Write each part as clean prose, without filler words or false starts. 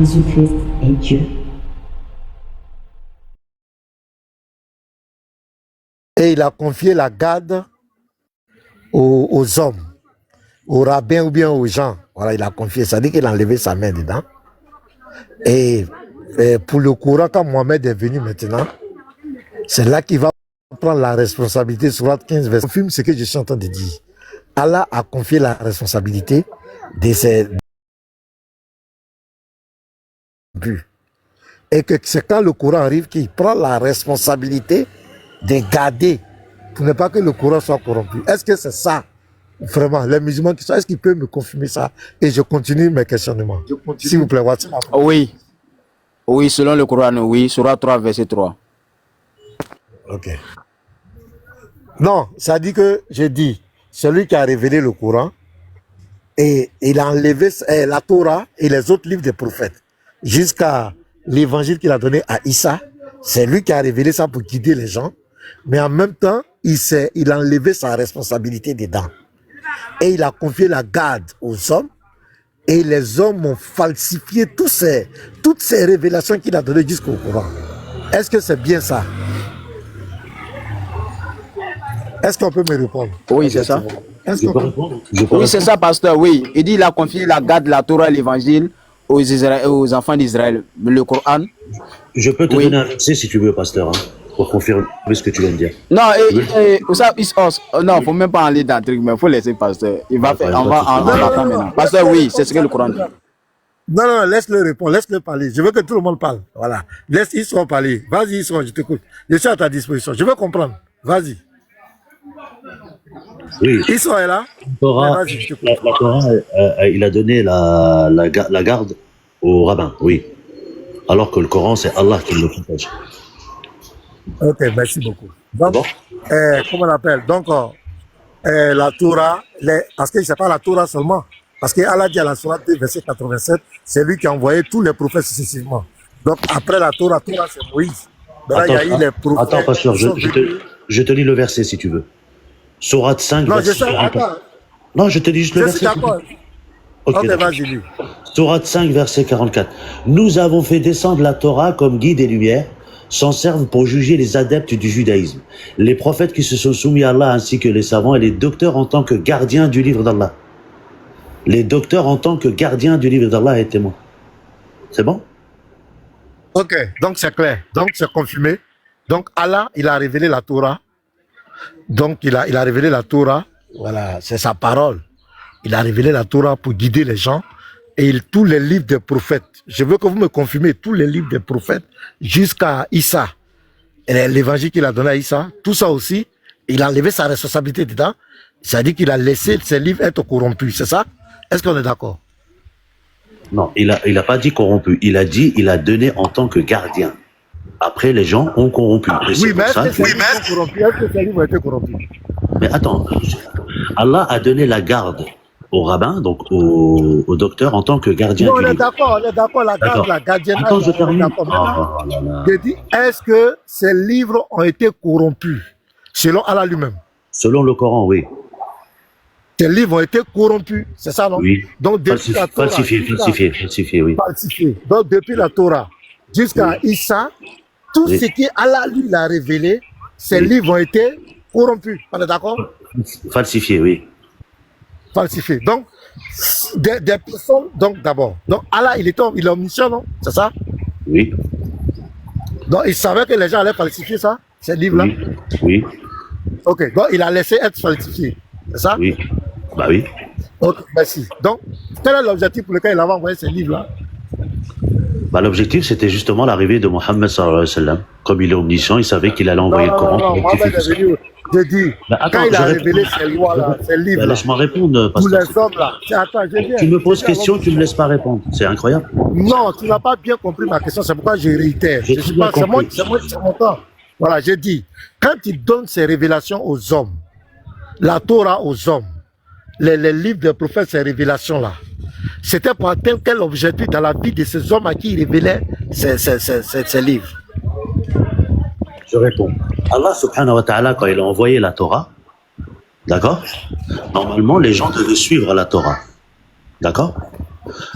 Jésus-Christ est Dieu. Et il a confié la garde aux hommes, aux rabbins ou bien aux gens. Voilà, il a confié, ça dit qu'il a enlevé sa main dedans. Et pour le Coran, quand Mohamed est venu maintenant, c'est là qu'il va prendre la responsabilité. Sourate 15, verset. Confirme ce que je suis en train de dire. Allah a confié la responsabilité de ses buts. Et que c'est quand le Coran arrive qu'il prend la responsabilité de garder pour ne pas que le Coran soit corrompu. Est-ce que c'est ça, vraiment, les musulmans qui sont, est-ce qu'ils peuvent me confirmer ça? Et je continue mes questionnements. S'il vous plaît, WhatsApp. Oui. Oui, selon le Coran, oui. Surah 3, verset 3. Ok. Non, ça dit que, j'ai dit, celui qui a révélé le Coran, et il a enlevé la Torah et les autres livres des prophètes, jusqu'à l'évangile qu'il a donné à Issa, c'est lui qui a révélé ça pour guider les gens, mais en même temps, il a enlevé sa responsabilité dedans. Et il a confié la garde aux hommes, et les hommes ont falsifié toutes ces révélations qu'il a données jusqu'au Coran. Est-ce que c'est bien ça? Est-ce qu'on peut me répondre? Oui, c'est ça. Est-ce qu'on peut... Oui, c'est ça, pasteur, oui. Il dit qu'il a confié la garde, la Torah et l'évangile aux enfants d'Israël. Le Coran. Je peux te donner un verset si tu veux, pasteur, hein, pour confirmer ce que tu viens de dire. Non, ça, non, il ne faut même pas aller dans le truc, mais il faut laisser pasteur. Il va faire, on va attendre maintenant. Pasteur, oui, c'est ce que le Coran dit. Non, laisse-le répondre, laisse-le parler. Je veux que tout le monde parle. Voilà. Laisse Isra parler. Vas-y, Isra, je t'écoute. Je suis à ta disposition. Je veux comprendre. Vas-y. Oui. Isra est là. La Torah, il a donné la garde au rabbin, oui. Alors que le Coran, c'est Allah qui le protège. Ok, merci beaucoup. Donc, comment on appelle? Donc, la Torah, parce que ce n'est pas la Torah seulement. Parce qu'Allah dit à la Sourate 2, verset 87, c'est lui qui a envoyé tous les prophètes successivement. Donc, après la Torah, c'est Moïse. Donc, là, il y a eu les prophètes. Attends, pasteur, je te lis le verset si tu veux. Sourate 5, non, verset 44. Non, je te dis juste le verset. Je suis d'accord. Ok, vas-y, lis. Sourate 5, verset 44. Nous avons fait descendre la Torah comme guide et lumière, s'en servent pour juger les adeptes du judaïsme, les prophètes qui se sont soumis à Allah ainsi que les savants et les docteurs en tant que gardiens du livre d'Allah. Les docteurs en tant que gardiens du livre d'Allah et témoins. C'est bon? Ok, donc c'est clair. Donc c'est confirmé. Donc Allah, il a révélé la Torah. Donc il a révélé la Torah. Voilà, c'est sa parole. Il a révélé la Torah pour guider les gens. Et tous les livres des prophètes. Je veux que vous me confirmez tous les livres des prophètes jusqu'à Issa. Et l'évangile qu'il a donné à Issa, tout ça aussi, il a enlevé sa responsabilité dedans. C'est-à-dire qu'il a laissé ses livres être corrompus, c'est ça? Est-ce qu'on est d'accord? Non, il a pas dit corrompu. Il a dit, il a donné en tant que gardien. Après, les gens ont corrompu. Oui, mais est-ce que ces livres ont été corrompus? Mais attends, Allah a donné la garde au rabbin, donc au docteur, en tant que gardien du livre. On est d'accord, la garde, la gardiennage. Attends, je termine. Je dis, est-ce que ces livres ont été corrompus, selon Allah lui-même? Selon le Coran, oui. Ces livres ont été corrompus, c'est ça, non? Oui. Donc, depuis la Torah, falsifié, oui. Falsifié. Donc, depuis la Torah jusqu'à Issa, tout ce qui Allah lui l'a révélé, ces livres ont été corrompus. On est d'accord? Falsifié, oui. Falsifié. Donc, des personnes, donc d'abord. Donc, Allah, il est omniscient, non? C'est ça? Oui. Donc, il savait que les gens allaient falsifier ça, ces livres-là? Oui. Ok, donc il a laissé être falsifié. C'est ça? Oui. Bah oui. Ok, merci. Donc, quel est l'objectif pour lequel il avait envoyé ces livres-là? Bah, l'objectif, c'était justement l'arrivée de Mohammed sallallahu alayhi wa sallam. Comme il est omniscient, il savait qu'il allait envoyer le Coran pour rectifier tout ça. Je dis, quand il a révélé ces lois-là, ces livres-là, laisse-moi répondre, pour les hommes-là, tu me poses question, tu me laisses pas répondre. C'est incroyable. Non, tu n'as pas bien compris ma question, c'est pourquoi je réitère. C'est mon temps. Voilà, j'ai dit, quand il donne ses révélations aux hommes, la Torah aux hommes, les livres des prophètes, ces révélations-là, c'était pour atteindre quel objectif dans la vie de ces hommes à qui il révélait ces livres? Je réponds. Allah subhanahu wa ta'ala, quand il a envoyé la Torah, d'accord? Normalement, les gens devaient suivre la Torah. D'accord?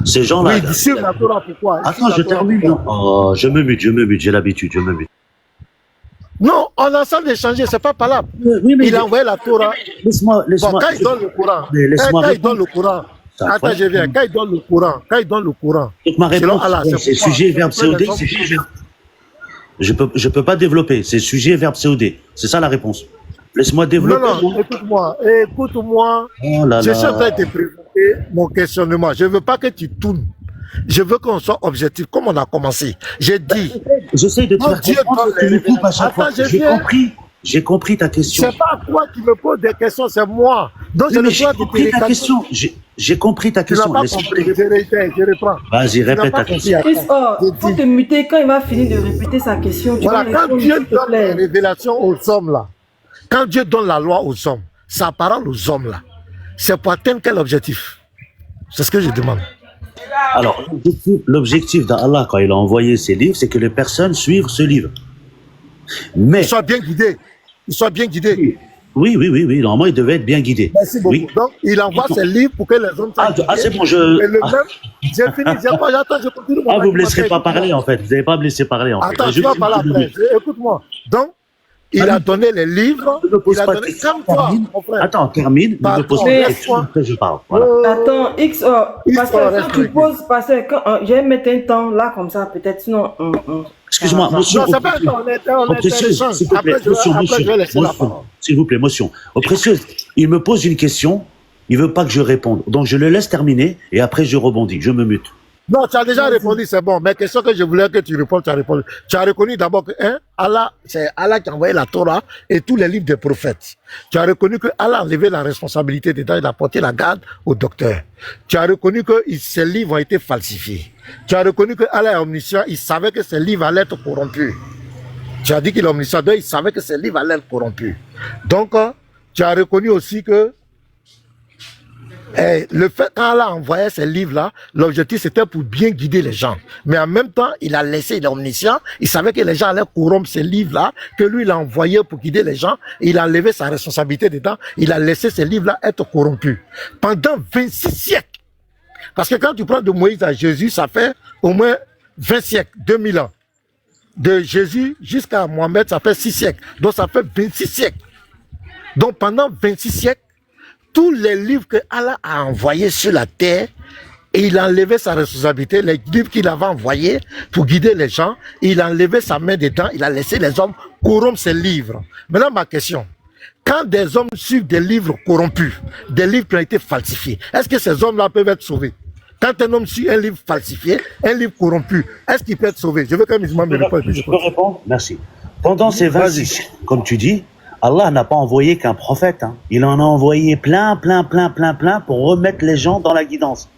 Ces gens-là. Oui, suivre la Torah, pourquoi? Attends, je termine. Non. Oh, je me mute, j'ai l'habitude, je me mute. Non, on a ça d'échanger, c'est pas palable. Oui, mais Il a envoyé la Torah. Laisse-moi. Bon, quand il donne le Coran, quand il donne le Coran, attends, je viens, quand il donne le Coran, Donc ma réponse, Allah, c'est sujet, verbe, COD, c'est sujet. Je peux pas développer, c'est sujet, verbe, COD. C'est ça la réponse. Laisse-moi développer. Non, écoute-moi. Oh là Je suis en là. train de te présenter mon questionnement. Je veux pas que tu tournes. Je veux qu'on soit objectif, comme on a commencé. J'ai dit. J'essaie de te faire Dieu comprendre, donne tu les me coupes à chaque fois. révélations. J'ai compris ta question. C'est pas toi qui me poses des questions, c'est moi. Donc Oui, j'ai mais le j'ai droit de te compris ta récapituler. question. J'ai compris ta Tu n'as question. pas Laisse-moi- compris. Je reprends. Vas-y, Tu n'as répète pas ta question. compris. Il faut te muter quand il va finir de répéter sa question. Tu Voilà, vas quand répondre, Dieu s'il te donne les plaît. révélations aux hommes là, quand Dieu donne la loi aux hommes, sa parole aux hommes là, c'est pour atteindre quel objectif? C'est ce que je demande. Alors, l'objectif d'Allah, quand il a envoyé ses livres, c'est que les personnes suivent ce livre. Mais, Ils soient bien guidés. Ils soient bien guidés. oui, normalement, il devait être bien guidé. Merci beaucoup. Oui. Donc, il envoie ses livres pour que les hommes soient guidés. C'est bon, Et le même, j'ai fini, j'attends, je continue mon vous me laisserez argumentaire. pas parler, en fait. Vous n'allez pas me laisser parler, en fait. Attends, tu vas parler après. Écoute-moi. Donc, il a donné les livres. Ne me pose Il a pas de donné questions. comme toi, mon frère. Attends, termine. Ne me Pardon, pose pas de mais- questions, après je parle. Voilà. Attends, parce que reste quand tu tranquille. poses, parce que quand, je vais mettre un temps là comme ça, peut-être, sinon. Excuse-moi, motion. Non, c'est pas ça, on est Au précieux, s'il te plaît, Après, je vais laisser la parole. s'il vous plaît, motion. Au précieux, il me pose une question, il veut pas que je réponde. Donc je le laisse terminer et après je rebondis, je me mute. Non, tu as déjà répondu, c'est bon. Mais question que je voulais que tu répondes, tu as répondu. Tu as reconnu d'abord que Allah, c'est Allah qui a envoyé la Torah et tous les livres des prophètes. Tu as reconnu que Allah a enlevé la responsabilité dedans, il a porté la garde au docteur. Tu as reconnu que ces livres ont été falsifiés. Tu as reconnu que Allah est omniscient, il savait que ces livres allaient être corrompus. Tu as dit qu'il est omniscient, donc il savait que ces livres allaient être corrompus. Donc, tu as reconnu aussi que le fait quand Allah envoyait ces livres-là, l'objectif c'était pour bien guider les gens. Mais en même temps, il a laissé, il est omniscient, il savait que les gens allaient corrompre ces livres-là, que lui il a envoyé pour guider les gens, il a enlevé sa responsabilité dedans, il a laissé ces livres-là être corrompus. Pendant 26 siècles. Parce que quand tu prends de Moïse à Jésus, ça fait au moins 20 siècles, 2000 ans. De Jésus jusqu'à Mohamed, ça fait 6 siècles. Donc ça fait 26 siècles. Donc pendant 26 siècles, tous les livres que Allah a envoyés sur la terre, et il a enlevé sa responsabilité, les livres qu'il avait envoyés pour guider les gens, il a enlevé sa main dedans, il a laissé les hommes corrompre ces livres. Maintenant, ma question, quand des hommes suivent des livres corrompus, des livres qui ont été falsifiés, est-ce que ces hommes-là peuvent être sauvés? Quand un homme suit un livre falsifié, un livre corrompu, est-ce qu'il peut être sauvé? Je veux qu'un musulman me réponde. Je peux répondre? Merci. Pendant ces 26, comme tu dis, Allah n'a pas envoyé qu'un prophète. Hein. Il en a envoyé plein pour remettre les gens dans la guidance.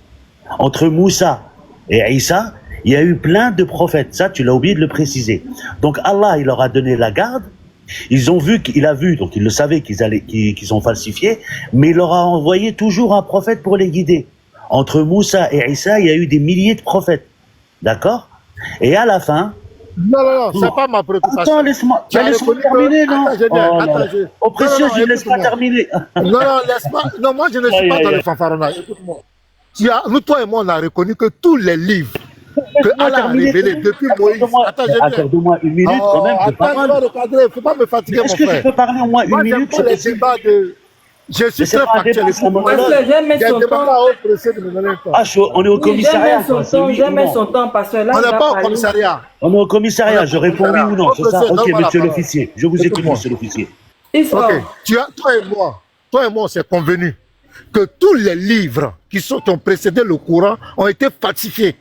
Entre Moussa et Isa, il y a eu plein de prophètes. Ça, tu l'as oublié de le préciser. Donc Allah, il leur a donné la garde. Ils ont vu qu'il a vu, donc ils le savaient qu'ils sont falsifiés, mais il leur a envoyé toujours un prophète pour les guider. Entre Moussa et Isa, il y a eu des milliers de prophètes. D'accord? Et à la fin... Non, c'est pas ma préoccupation. Attends, laisse-moi terminer, non? Au précieux, je ne laisse pas terminer. Non, laisse-moi. Non, moi, je ne suis pas dans le fanfaronnage. Écoute-moi. Nous, toi et moi, on a reconnu que tous les livres que Allah a révélés depuis Moïse. Accorde-moi une minute quand même. Attends, je vais recadrer. Il ne faut pas me fatiguer, mon frère. Est-ce que je peux parler au moins une minute? Moi, les débats de... Je suis très factuel. On est au commissariat. J'aime mettre son temps parce que là, on n'est pas au commissariat. On est au commissariat. Je réponds oui ou non, c'est ça? Ok, monsieur l'officier. Je vous écoute, monsieur l'officier. Ok, toi et moi, on s'est convenu que tous les livres qui ont précédé le Coran ont été falsifiés.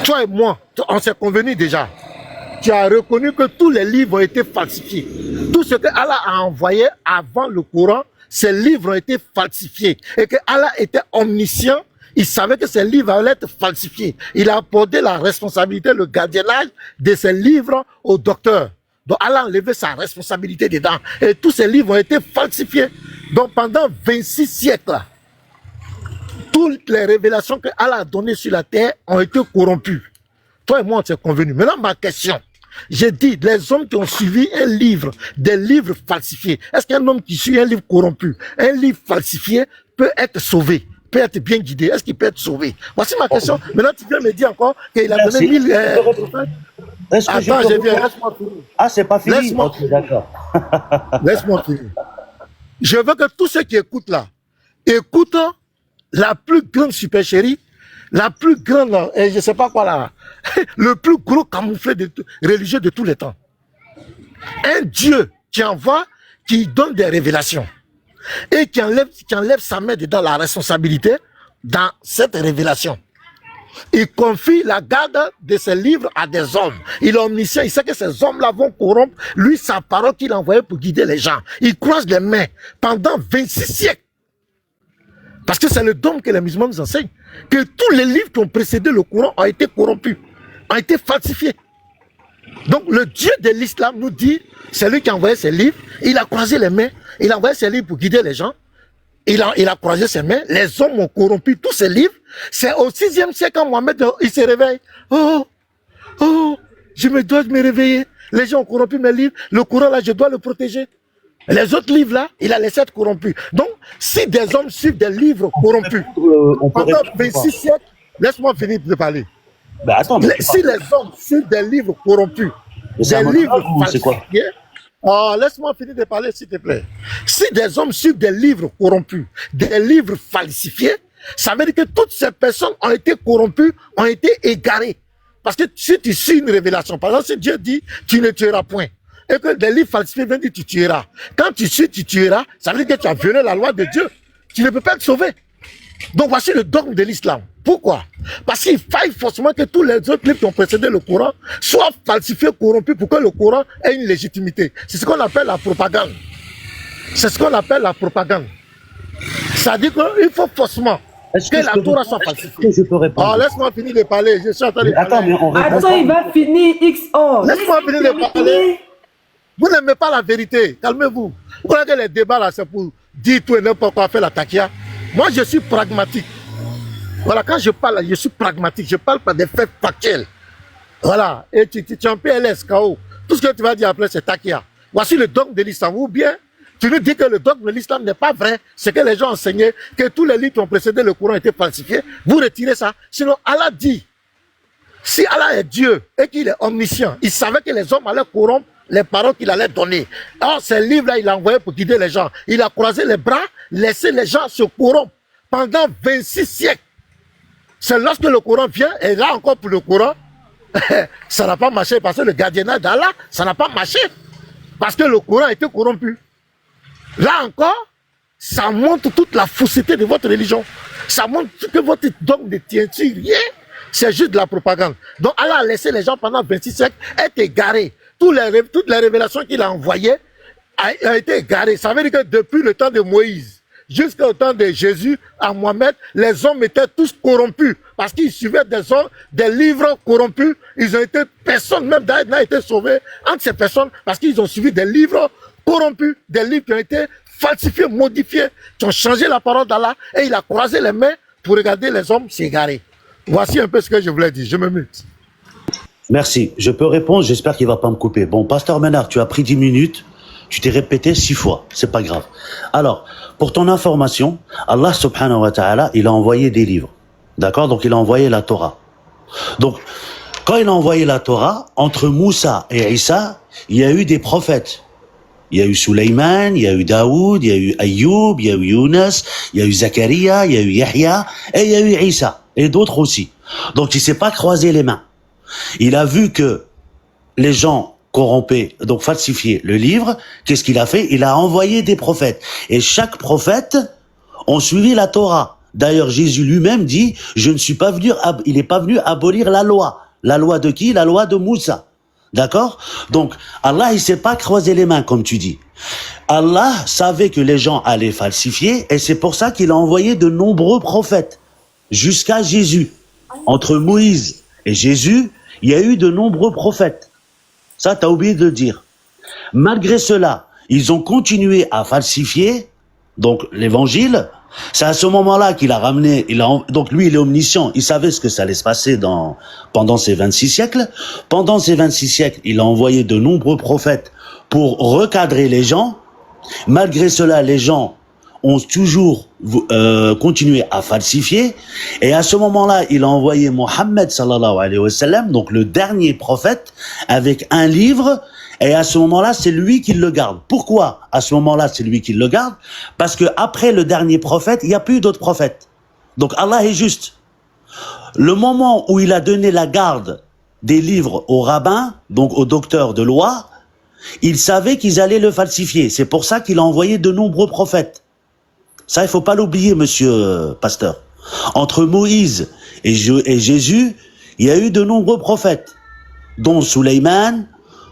Toi et moi, on s'est convenu déjà. Tu as reconnu que tous les livres ont été falsifiés. Tout ce que Allah a envoyé avant le Coran, ces livres ont été falsifiés. Et que Allah était omniscient, il savait que ces livres allaient être falsifiés. Il a apporté la responsabilité, le gardiennage de ces livres au docteur. Donc Allah a enlevé sa responsabilité dedans. Et tous ces livres ont été falsifiés. Donc pendant 26 siècles, toutes les révélations que Allah a données sur la terre ont été corrompues. Toi et moi, on s'est convenus. Maintenant, ma question. J'ai dit, les hommes qui ont suivi un livre, des livres falsifiés, est-ce qu'un homme qui suit un livre corrompu, un livre falsifié, peut être sauvé? peut être bien guidé? Est-ce qu'il peut être sauvé? Voici ma question. Maintenant, tu viens me dire encore qu'il a donné 1000 prophètes. Est-ce que Attends, je viens, laisse-moi finir. Ah, c'est pas fini? Laisse-moi. Ok, d'accord. Laisse-moi finir. Je veux que tous ceux qui écoutent là, écoutent la plus grande supercherie, la plus grande, je ne sais pas quoi là, le plus gros camouflet religieux de tous les temps. Un Dieu qui envoie, qui donne des révélations et qui enlève sa main dedans la responsabilité dans cette révélation. Il confie la garde de ses livres à des hommes. Il est omniscient, il sait que ces hommes-là vont corrompre, lui, sa parole qu'il a envoyée pour guider les gens. Il croise les mains pendant 26 siècles. Parce que c'est le dogme que les musulmans nous enseignent. Que tous les livres qui ont précédé le Coran ont été corrompus, ont été falsifiés. Donc le Dieu de l'islam nous dit, c'est lui qui a envoyé ses livres, il a croisé les mains, il a envoyé ses livres pour guider les gens. Il a croisé ses mains, les hommes ont corrompu tous ses livres. C'est au 6e siècle quand Mohamed il se réveille. Oh, je me dois de me réveiller. Les gens ont corrompu mes livres. Le Coran là, je dois le protéger. Les autres livres là, il a laissé être corrompu. Donc, si des hommes suivent des livres corrompus pendant 26 siècles, laisse-moi finir de parler. Ben attends, Si les hommes suivent des livres corrompus, des livres falsifiés, laisse-moi finir de parler, s'il te plaît. Si des hommes suivent des livres corrompus, des livres falsifiés, ça veut dire que toutes ces personnes ont été corrompues, ont été égarées. Parce que si tu suis une révélation, par exemple, si Dieu dit, tu ne tueras point, et que des livres falsifiés viennent dire, tu tueras. Quand tu suis, tu tueras, ça veut dire que tu as violé la loi de Dieu. Tu ne peux pas être sauvé. Donc voici le dogme de l'islam. Pourquoi? Parce qu'il faille forcément que tous les autres livres qui ont précédé le Coran soient falsifiés, corrompus pour que le Coran ait une légitimité. C'est ce qu'on appelle la propagande. C'est ce qu'on appelle la propagande. Ça dit qu'il faut forcément que la Torah soit falsifiée. Je peux répondre. Laisse-moi finir de parler. Je suis en train de parler. Attends, mais on répond. Attends, il va finir XO. Laisse-moi finir de parler. Vous n'aimez pas la vérité. Calmez-vous. Vous croyez que les débats là, c'est pour dire tout et n'importe quoi, faire la taquia. Moi, je suis pragmatique. Voilà, quand je parle, je suis pragmatique. Je parle pas des faits factuels. Voilà. Et tu es en PLS, KO. Tout ce que tu vas dire après, c'est taquia. Voici le dogme de l'islam. Ou bien, tu nous dis que le dogme de l'islam n'est pas vrai. C'est que les gens enseignaient que tous les livres qui ont précédé le Coran étaient falsifiés. Vous retirez ça. Sinon, Allah dit, si Allah est Dieu et qu'il est omniscient, il savait que les hommes allaient corrompre les paroles qu'il allait donner. Or, ces livres-là, il a envoyé pour guider les gens. Il a croisé les bras, laissé les gens se corrompre pendant 26 siècles. C'est lorsque le Coran vient, et là encore pour le Coran, ça n'a pas marché parce que le gardiennage d'Allah, ça n'a pas marché. Parce que le Coran a été corrompu. Là encore, ça montre toute la fausseté de votre religion. Ça montre que votre dogme ne tient rien. C'est juste de la propagande. Donc Allah a laissé les gens pendant 26 siècles être égarés. Toutes les révélations qu'il a envoyées ont été égarées. Ça veut dire que depuis le temps de Moïse jusqu'au temps de Jésus, à Mohamed, les hommes étaient tous corrompus parce qu'ils suivaient des livres corrompus. Ils ont été, personne même n'a été sauvé entre ces personnes parce qu'ils ont suivi des livres corrompus, des livres qui ont été falsifiés, modifiés, qui ont changé la parole d'Allah et il a croisé les mains pour regarder les hommes s'égarer. Voici un peu ce que je voulais dire. Je me mute. Merci. Je peux répondre, j'espère qu'il va pas me couper. Bon, Pasteur Ménard, tu as pris 10 minutes, tu t'es répété 6 fois, c'est pas grave. Alors, pour ton information, Allah subhanahu wa ta'ala, il a envoyé des livres. D'accord? Donc, il a envoyé la Torah. Donc, quand il a envoyé la Torah, entre Moussa et Issa, il y a eu des prophètes. Il y a eu Sulayman, il y a eu Daoud, il y a eu Ayoub, il y a eu Younes, il y a eu Zakaria, il y a eu Yahya, et il y a eu Issa, et d'autres aussi. Donc, il s'est pas croisé les mains. Il a vu que les gens corrompaient, donc falsifiaient le livre. Qu'est-ce qu'il a fait? Il a envoyé des prophètes. Et chaque prophète ont suivi la Torah. D'ailleurs, Jésus lui-même dit, il n'est pas venu abolir la loi. La loi de qui? La loi de Moussa. D'accord? Donc, Allah, il s'est pas croisé les mains, comme tu dis. Allah savait que les gens allaient falsifier, et c'est pour ça qu'il a envoyé de nombreux prophètes, jusqu'à Jésus. Entre Moïse et Jésus, il y a eu de nombreux prophètes. Ça, t'as oublié de le dire. Malgré cela, ils ont continué à falsifier, donc, l'évangile. C'est à ce moment-là qu'il a ramené, donc lui, il est omniscient, il savait ce que ça allait se passer pendant ces 26 siècles. Pendant ces 26 siècles, il a envoyé de nombreux prophètes pour recadrer les gens. Malgré cela, les gens ont toujours continué à falsifier. Et à ce moment-là, il a envoyé Mohammed sallallahu alayhi wa sallam, donc le dernier prophète, avec un livre. Et à ce moment-là, c'est lui qui le garde. Pourquoi à ce moment-là, c'est lui qui le garde? Parce que après le dernier prophète, il n'y a plus d'autres prophètes. Donc Allah est juste. Le moment où il a donné la garde des livres aux rabbins, donc aux docteurs de loi, il savait qu'ils allaient le falsifier. C'est pour ça qu'il a envoyé de nombreux prophètes. Ça, il faut pas l'oublier, monsieur Pasteur. Entre Moïse et Jésus, il y a eu de nombreux prophètes, dont Suleyman,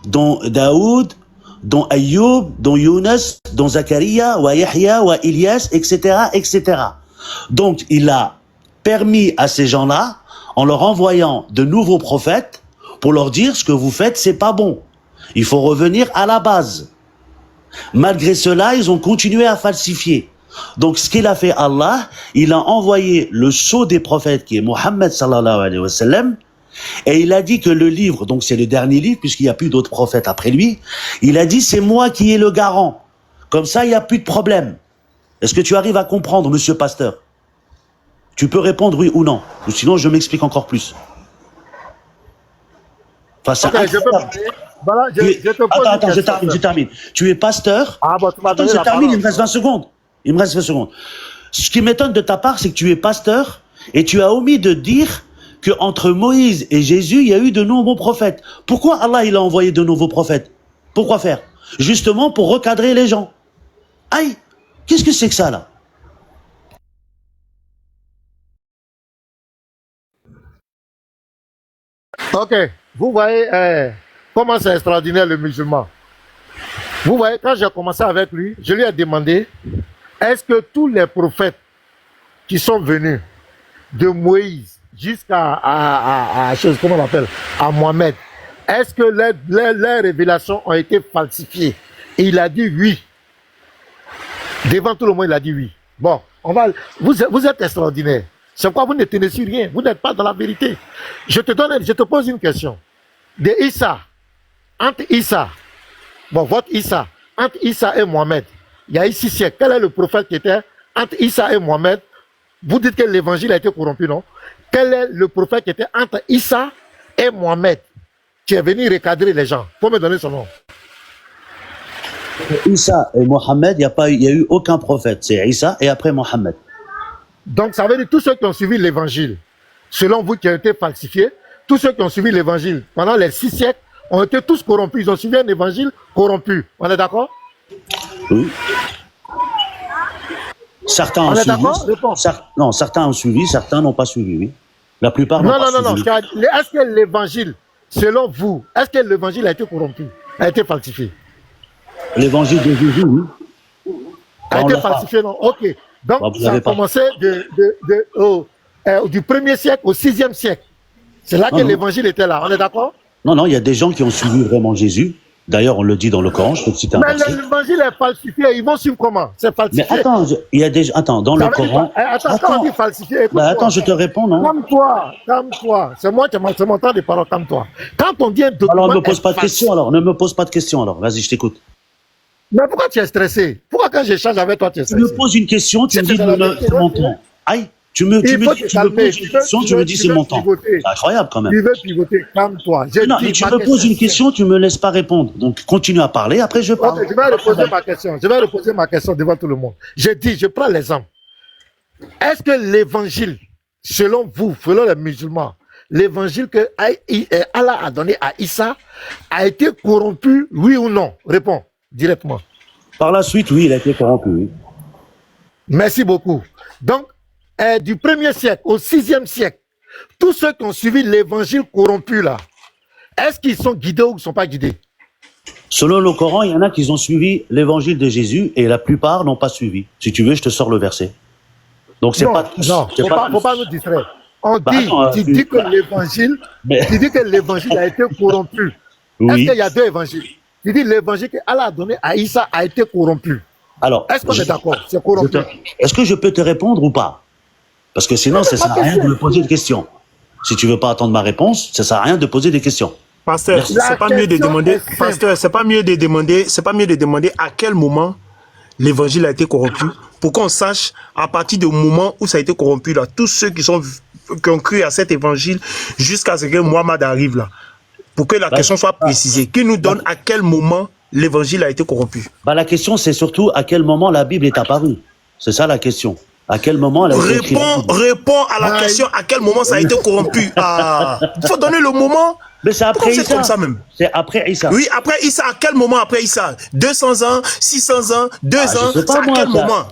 dont Daoud, dont Ayoub, dont Younes, dont Zakaria, wa Yahya, wa Ilyas, etc., etc. Donc, il a permis à ces gens-là, en leur envoyant de nouveaux prophètes, pour leur dire ce que vous faites, c'est pas bon. Il faut revenir à la base. Malgré cela, ils ont continué à falsifier. Donc, ce qu'il a fait Allah, il a envoyé le sceau des prophètes, qui est Mohammed sallallahu alayhi wa sallam, et il a dit que le livre, donc c'est le dernier livre, puisqu'il n'y a plus d'autres prophètes après lui, il a dit c'est moi qui ai le garant. Comme ça, il n'y a plus de problème. Est-ce que tu arrives à comprendre, monsieur Pasteur? Tu peux répondre oui ou non. Ou sinon, je m'explique encore plus. Enfin, c'est Ok, je peux parler. Voilà, je te pose Attends, une je question. termine. Tu es pasteur. Ah, bon, tu m'as Attends, donné je la termine, parole. il me reste 20 secondes. Il me reste 20 secondes. Ce qui m'étonne de ta part, c'est que tu es pasteur et tu as omis de dire que entre Moïse et Jésus, il y a eu de nombreux prophètes. Pourquoi Allah il a envoyé de nouveaux prophètes? Pourquoi faire? Justement pour recadrer les gens. Aïe, qu'est-ce que c'est que ça là? Ok, vous voyez comment c'est extraordinaire le musulman. Vous voyez, quand j'ai commencé avec lui, je lui ai demandé, est-ce que tous les prophètes qui sont venus de Moïse jusqu'à comment on appelle, à Mohamed, est-ce que leurs révélations ont été falsifiées? Et il a dit oui. Devant tout le monde, il a dit oui. Bon, vous êtes extraordinaire. C'est pourquoi vous ne tenez sur rien. Vous n'êtes pas dans la vérité. Je te pose une question. De Issa, entre Issa, bon, votre Issa, entre Issa et Mohamed, il y a eu 6 siècles. Quel est le prophète qui était entre Issa et Mohamed? Vous dites que l'évangile a été corrompu, non? Quel est le prophète qui était entre Issa et Mohamed, qui est venu recadrer les gens? Faut me donner son nom. Issa et Mohamed, il n'y a eu aucun prophète. C'est Issa et après Mohamed. Donc ça veut dire tous ceux qui ont suivi l'évangile, selon vous qui a été falsifié, tous ceux qui ont suivi l'évangile pendant les 6 siècles ont été tous corrompus. Ils ont suivi un évangile corrompu. On est d'accord? Oui. Certains ont suivi. Non, certains ont suivi, certains n'ont pas suivi, oui. La plupart n'ont pas suivi. Non. Est-ce que l'évangile, selon vous, est-ce que l'évangile a été corrompu, a été falsifié? L'évangile de Jésus, oui. A été falsifié, non? Ok. Donc, ça a commencé du 1er siècle au 6e siècle. C'est là que l'évangile était là. On est d'accord? Non, il y a des gens qui ont suivi vraiment Jésus. D'ailleurs, on le dit dans le Coran, je peux te citer un verset. Mais l'évangile est falsifié. Ils vont suivre comment? C'est falsifié. Mais attends, il y a des... Attends, dans le Coran... Quand on dit falsifié, attends, je te réponds, non? Calme-toi. C'est moi qui ai mon temps de parole, calme-toi. Quand on dit un document... Alors, ne me pose pas de questions, alors. Ne me pose pas de questions, alors. Vas-y, je t'écoute. Mais pourquoi tu es stressé? Pourquoi quand j'échange avec toi, tu es stressé? Tu me poses une question, tu me dis c'est mon temps. Aïe, tu me poses une question, tu me dis c'est mon temps. C'est incroyable quand même. Tu veux pivoter, calme-toi. Non, mais tu me poses une question, tu me laisses pas répondre. Donc continue à parler, après je parle. Ok, je vais reposer ma question. Je vais reposer ma question devant tout le monde. Je prends l'exemple. Est-ce que l'évangile, selon vous, selon les musulmans, l'évangile que Allah a donné à Issa a été corrompu, oui ou non? Réponds directement. Par la suite, oui, il a été corrompu, oui. Merci beaucoup. Donc, du 1er siècle au 6e siècle, tous ceux qui ont suivi l'évangile corrompu là, est-ce qu'ils sont guidés ou ils ne sont pas guidés? Selon le Coran, il y en a qui ont suivi l'évangile de Jésus et la plupart n'ont pas suivi. Si tu veux, je te sors le verset. Donc c'est pas tous. Non, faut pas nous distraire. On dit, tu dis que l'évangile a été corrompu. Oui. Est-ce qu'il y a deux évangiles? Tu dis l'évangile qu'Allah a donné à Issa a été corrompu. Alors, est-ce qu'on est d'accord? C'est corrompu. Est-ce que je peux te répondre ou pas? Parce que sinon, ça ne sert à rien de me poser des questions. Si tu veux pas attendre ma réponse, ça ne sert à rien de poser des questions. Pasteur, c'est pas mieux de demander. Pasteur, c'est pas mieux de demander à quel moment l'évangile a été corrompu pour qu'on sache à partir du moment où ça a été corrompu là, tous ceux qui ont cru à cet évangile jusqu'à ce que Mohammed arrive là, pour que la question soit précisée. Qui nous donne à quel moment l'évangile a été corrompu? La question, c'est surtout à quel moment la Bible est apparue. C'est ça la question. À quel moment elle a été écrite? Réponds à la question, à quel moment ça a été corrompu. Il faut donner le moment. Mais c'est après Issa. C'est comme ça même. C'est après Issa. Oui, après Issa, à quel moment après Issa? 200 ans, 600 ans, 2 ans, c'est à quel moment?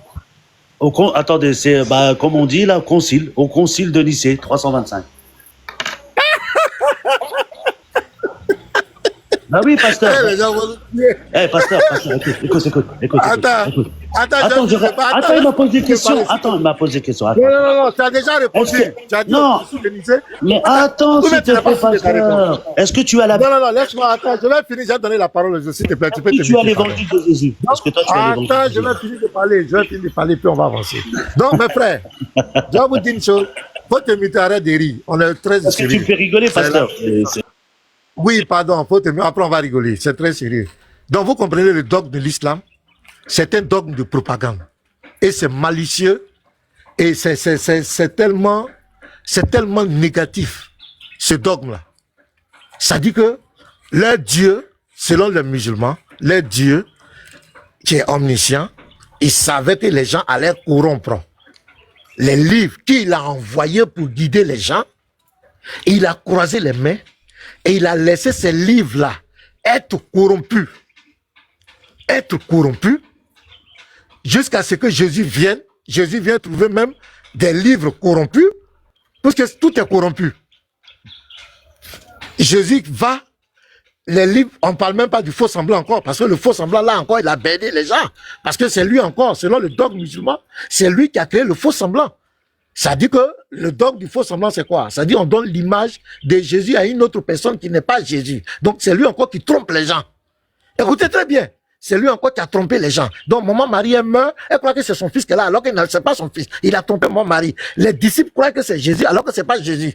Attendez, c'est comme on dit là, au concile de Nicée, 325. Bah oui, pasteur. Pasteur, écoute. Attends, il m'a posé des questions. Non, tu as déjà répondu. Non, mais attends, s'il te plaît, pasteur. Est-ce que tu as la... Non, laisse-moi, attends, je vais finir, j'ai donné la parole, s'il te plaît, tu peux te tu as l'évangile de Jésus. Est-ce que toi, tu as l'évangile? Attends, je vais finir de parler, puis on va avancer. Donc, mes frères, je vais vous dire une chose, faut te muter, arrête de rire, on est très sérieux. Est-ce que tu me fais rigoler, pasteur? Oui, pardon, faut te muter, après on va rigoler, c'est très sérieux. Donc, vous comprenez le dogme de l'islam, c'est un dogme de propagande. Et c'est malicieux, et c'est tellement négatif, ce dogme-là. Ça dit que leur Dieu, selon les musulmans, leur Dieu, qui est omniscient, il savait que les gens allaient corrompre. Les livres qu'il a envoyés pour guider les gens, il a croisé les mains et il a laissé ces livres-là être corrompus. Jusqu'à ce que Jésus vienne. Jésus vient trouver même des livres corrompus, parce que tout est corrompu. Jésus va, les livres, on ne parle même pas du faux semblant encore, parce que le faux semblant, là encore, il a béni les gens. Parce que c'est lui encore, selon le dogme musulman, c'est lui qui a créé le faux semblant. Ça dit que le dogme du faux semblant, c'est quoi? Ça dit on donne l'image de Jésus à une autre personne qui n'est pas Jésus. Donc c'est lui encore qui trompe les gens. Écoutez très bien. C'est lui encore qui a trompé les gens. Donc, maman Marie, elle meurt, elle croit que c'est son fils qu'elle a, alors que c'est pas son fils. Il a trompé maman Marie. Les disciples croient que c'est Jésus, alors que c'est pas Jésus.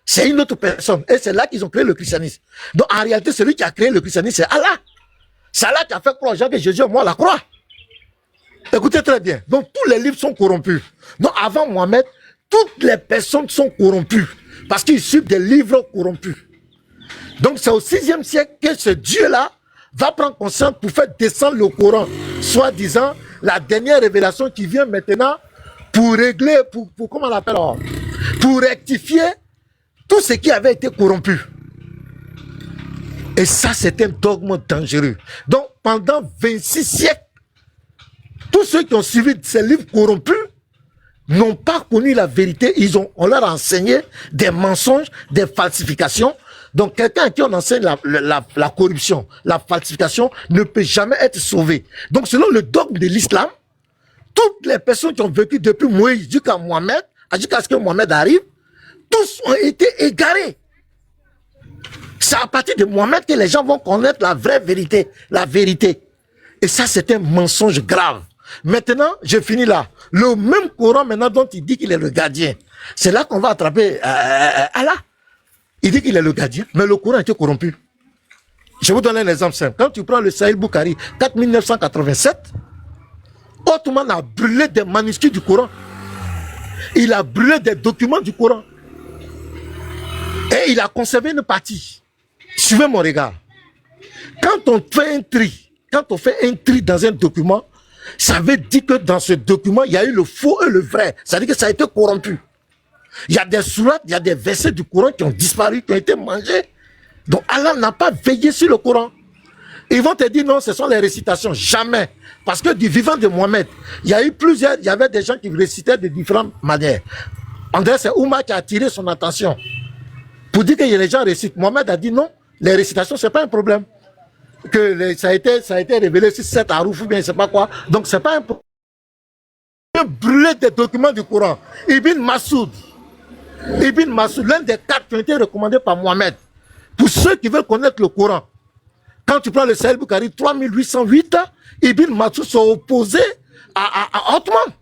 C'est une autre personne. Et c'est là qu'ils ont créé le christianisme. Donc, en réalité, celui qui a créé le christianisme, c'est Allah. C'est Allah qui a fait croire aux gens que Jésus est mort à la croix. Écoutez très bien. Donc, tous les livres sont corrompus. Donc, avant Mohamed, toutes les personnes sont corrompues. Parce qu'ils suivent des livres corrompus. Donc, c'est au 6e siècle que ce Dieu-là va prendre conscience pour faire descendre le Coran, soi-disant la dernière révélation qui vient maintenant pour régler, pour comment on l'appelle, pour rectifier tout ce qui avait été corrompu. Et ça, c'est un dogme dangereux. Donc, pendant 26 siècles, tous ceux qui ont suivi ces livres corrompus n'ont pas connu la vérité. On leur a enseigné des mensonges, des falsifications. Donc, quelqu'un à qui on enseigne la corruption, la falsification, ne peut jamais être sauvé. Donc, selon le dogme de l'islam, toutes les personnes qui ont vécu depuis Moïse jusqu'à Mohamed, jusqu'à ce que Mohamed arrive, tous ont été égarés. C'est à partir de Mohamed que les gens vont connaître la vraie vérité, la vérité. Et ça, c'est un mensonge grave. Maintenant, je finis là. Le même Coran maintenant dont il dit qu'il est le gardien, c'est là qu'on va attraper Allah. Il dit qu'il est le gardien, mais le Coran a été corrompu. Je vous donne un exemple simple. Quand tu prends le Sahih Bukhari, 4987, Ottoman a brûlé des manuscrits du Coran. Il a brûlé des documents du Coran. Et il a conservé une partie. Suivez mon regard. Quand on fait un tri dans un document, ça veut dire que dans ce document, il y a eu le faux et le vrai. Ça veut dire que ça a été corrompu. Il y a des sourates, il y a des versets du Coran qui ont disparu, qui ont été mangés. Donc Allah n'a pas veillé sur le Coran. Ils vont te dire non, ce sont les récitations. Jamais. Parce que du vivant de Mohamed, il y avait des gens qui récitaient de différentes manières. André, c'est Oumar qui a attiré son attention. Pour dire que les gens récitent. Mohamed a dit non, les récitations, c'est pas un problème. Que ça a été révélé sur 7 harouf ou bien je sais pas quoi. Donc c'est pas un problème. Brûler des documents du Coran. Ibn Masoud, l'un des 4 qui ont été recommandés par Mohamed. Pour ceux qui veulent connaître le Coran, quand tu prends le Sahih Bukhari 3808, Ibn Masoud s'est opposé à Ottoman.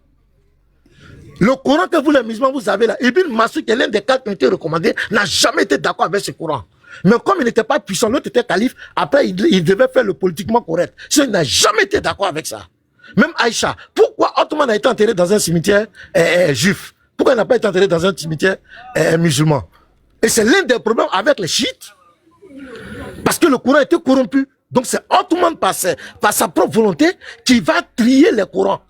Le Coran que vous les musulmans vous avez là, Ibn Masoud qui est l'un des 4 qui ont été recommandés, n'a jamais été d'accord avec ce Coran. Mais comme il n'était pas puissant, l'autre était calife, après il devait faire le politiquement correct. Sinon, il n'a jamais été d'accord avec ça. Même Aïcha, pourquoi Ottoman a été enterré dans un cimetière juif? Pourquoi il n'a pas été enterré dans un cimetière musulman? Et c'est l'un des problèmes avec les chiites. Parce que le Coran a été corrompu. Donc c'est Ottoman par sa propre volonté qui va trier les Corans.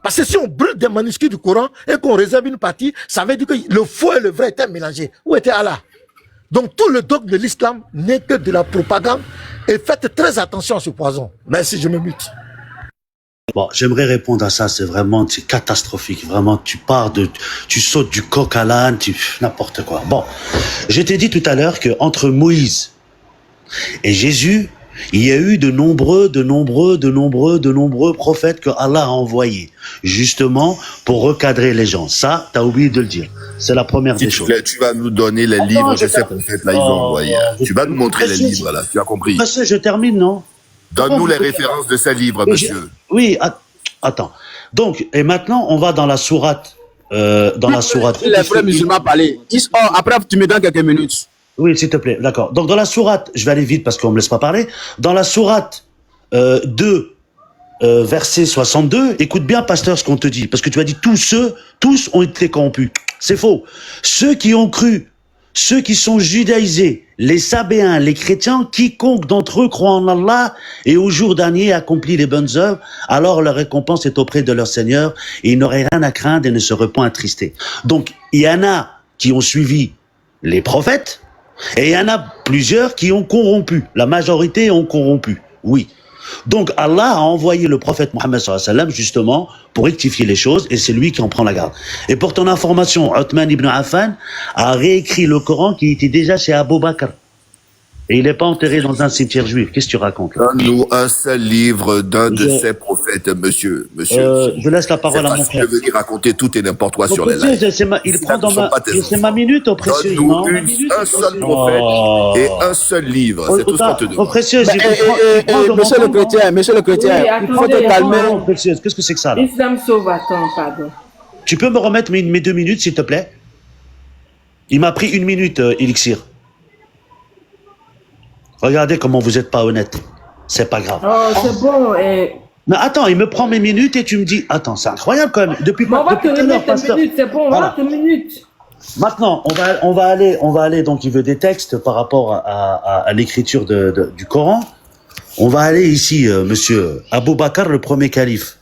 Parce que si on brûle des manuscrits du Coran et qu'on réserve une partie, ça veut dire que le faux et le vrai étaient mélangés. Où était Allah? Donc tout le dogme de l'islam n'est que de la propagande. Et faites très attention à ce poison. Merci, je me mute. Bon, j'aimerais répondre à ça, c'est catastrophique, vraiment, tu sautes du coq à l'âne, n'importe quoi. Bon, je t'ai dit tout à l'heure que entre Moïse et Jésus, il y a eu de nombreux prophètes que Allah a envoyés, justement, pour recadrer les gens. Ça, t'as oublié de le dire. C'est la première des choses. Tu vas nous donner les livres que ces prophètes-là, ils ont envoyés. Tu vas nous montrer les livres, là, tu as compris. Monsieur, je termine, non? Donne-nous les références de ces livres, monsieur. Oui, attends. Donc, et maintenant, on va dans la sourate. Les frères musulmans parler. Après, tu me donnes quelques minutes. Oui, s'il te plaît, d'accord. Donc, dans la sourate, je vais aller vite parce qu'on me laisse pas parler. Dans la sourate 2, verset 62, écoute bien, pasteur, ce qu'on te dit. Parce que tu as dit tous ont été corrompus. C'est faux. Ceux qui ont cru, ceux qui sont judaïsés, les sabéens, les chrétiens, quiconque d'entre eux croit en Allah et au jour dernier accomplit les bonnes œuvres, alors leur récompense est auprès de leur Seigneur et ils n'auraient rien à craindre et ne seraient point attristés. Donc, il y en a qui ont suivi les prophètes et il y en a plusieurs qui ont corrompu. La majorité ont corrompu, oui. Donc Allah a envoyé le prophète Mohammed sallallahu alayhi wa sallam justement pour rectifier les choses et c'est lui qui en prend la garde. Et pour ton information, Othman ibn Affan a réécrit le Coran qui était déjà chez Abu Bakr. Et il n'est pas enterré dans un cimetière juif. Qu'est-ce que tu racontes là? Donne-nous un seul livre d'un de ces prophètes, monsieur. Je laisse la parole à mon frère. Je veux dire raconter tout et n'importe quoi sur les lives. Il prend dans ma minute au précieux. Donne-nous un seul prophète et un seul livre. C'est tout ce qu'on te demande. Au précieux, Monsieur le chrétien, il faut te calmer. Précieuse, qu'est-ce que c'est que ça là? Islam sauve, attends, pardon. Tu peux me remettre mes 2 minutes, s'il te plaît? Il m'a pris 1 minute, Elixir. Regardez comment vous n'êtes pas honnête. C'est pas grave. Oh, c'est bon. Mais attends, il me prend mes minutes et tu me dis... Attends, c'est incroyable quand même. On va te remettre tes minutes, c'est bon, on va tes minutes. Maintenant, on va aller, donc il veut des textes par rapport à l'écriture du Coran. On va aller ici, monsieur Abu Bakr, le premier calife.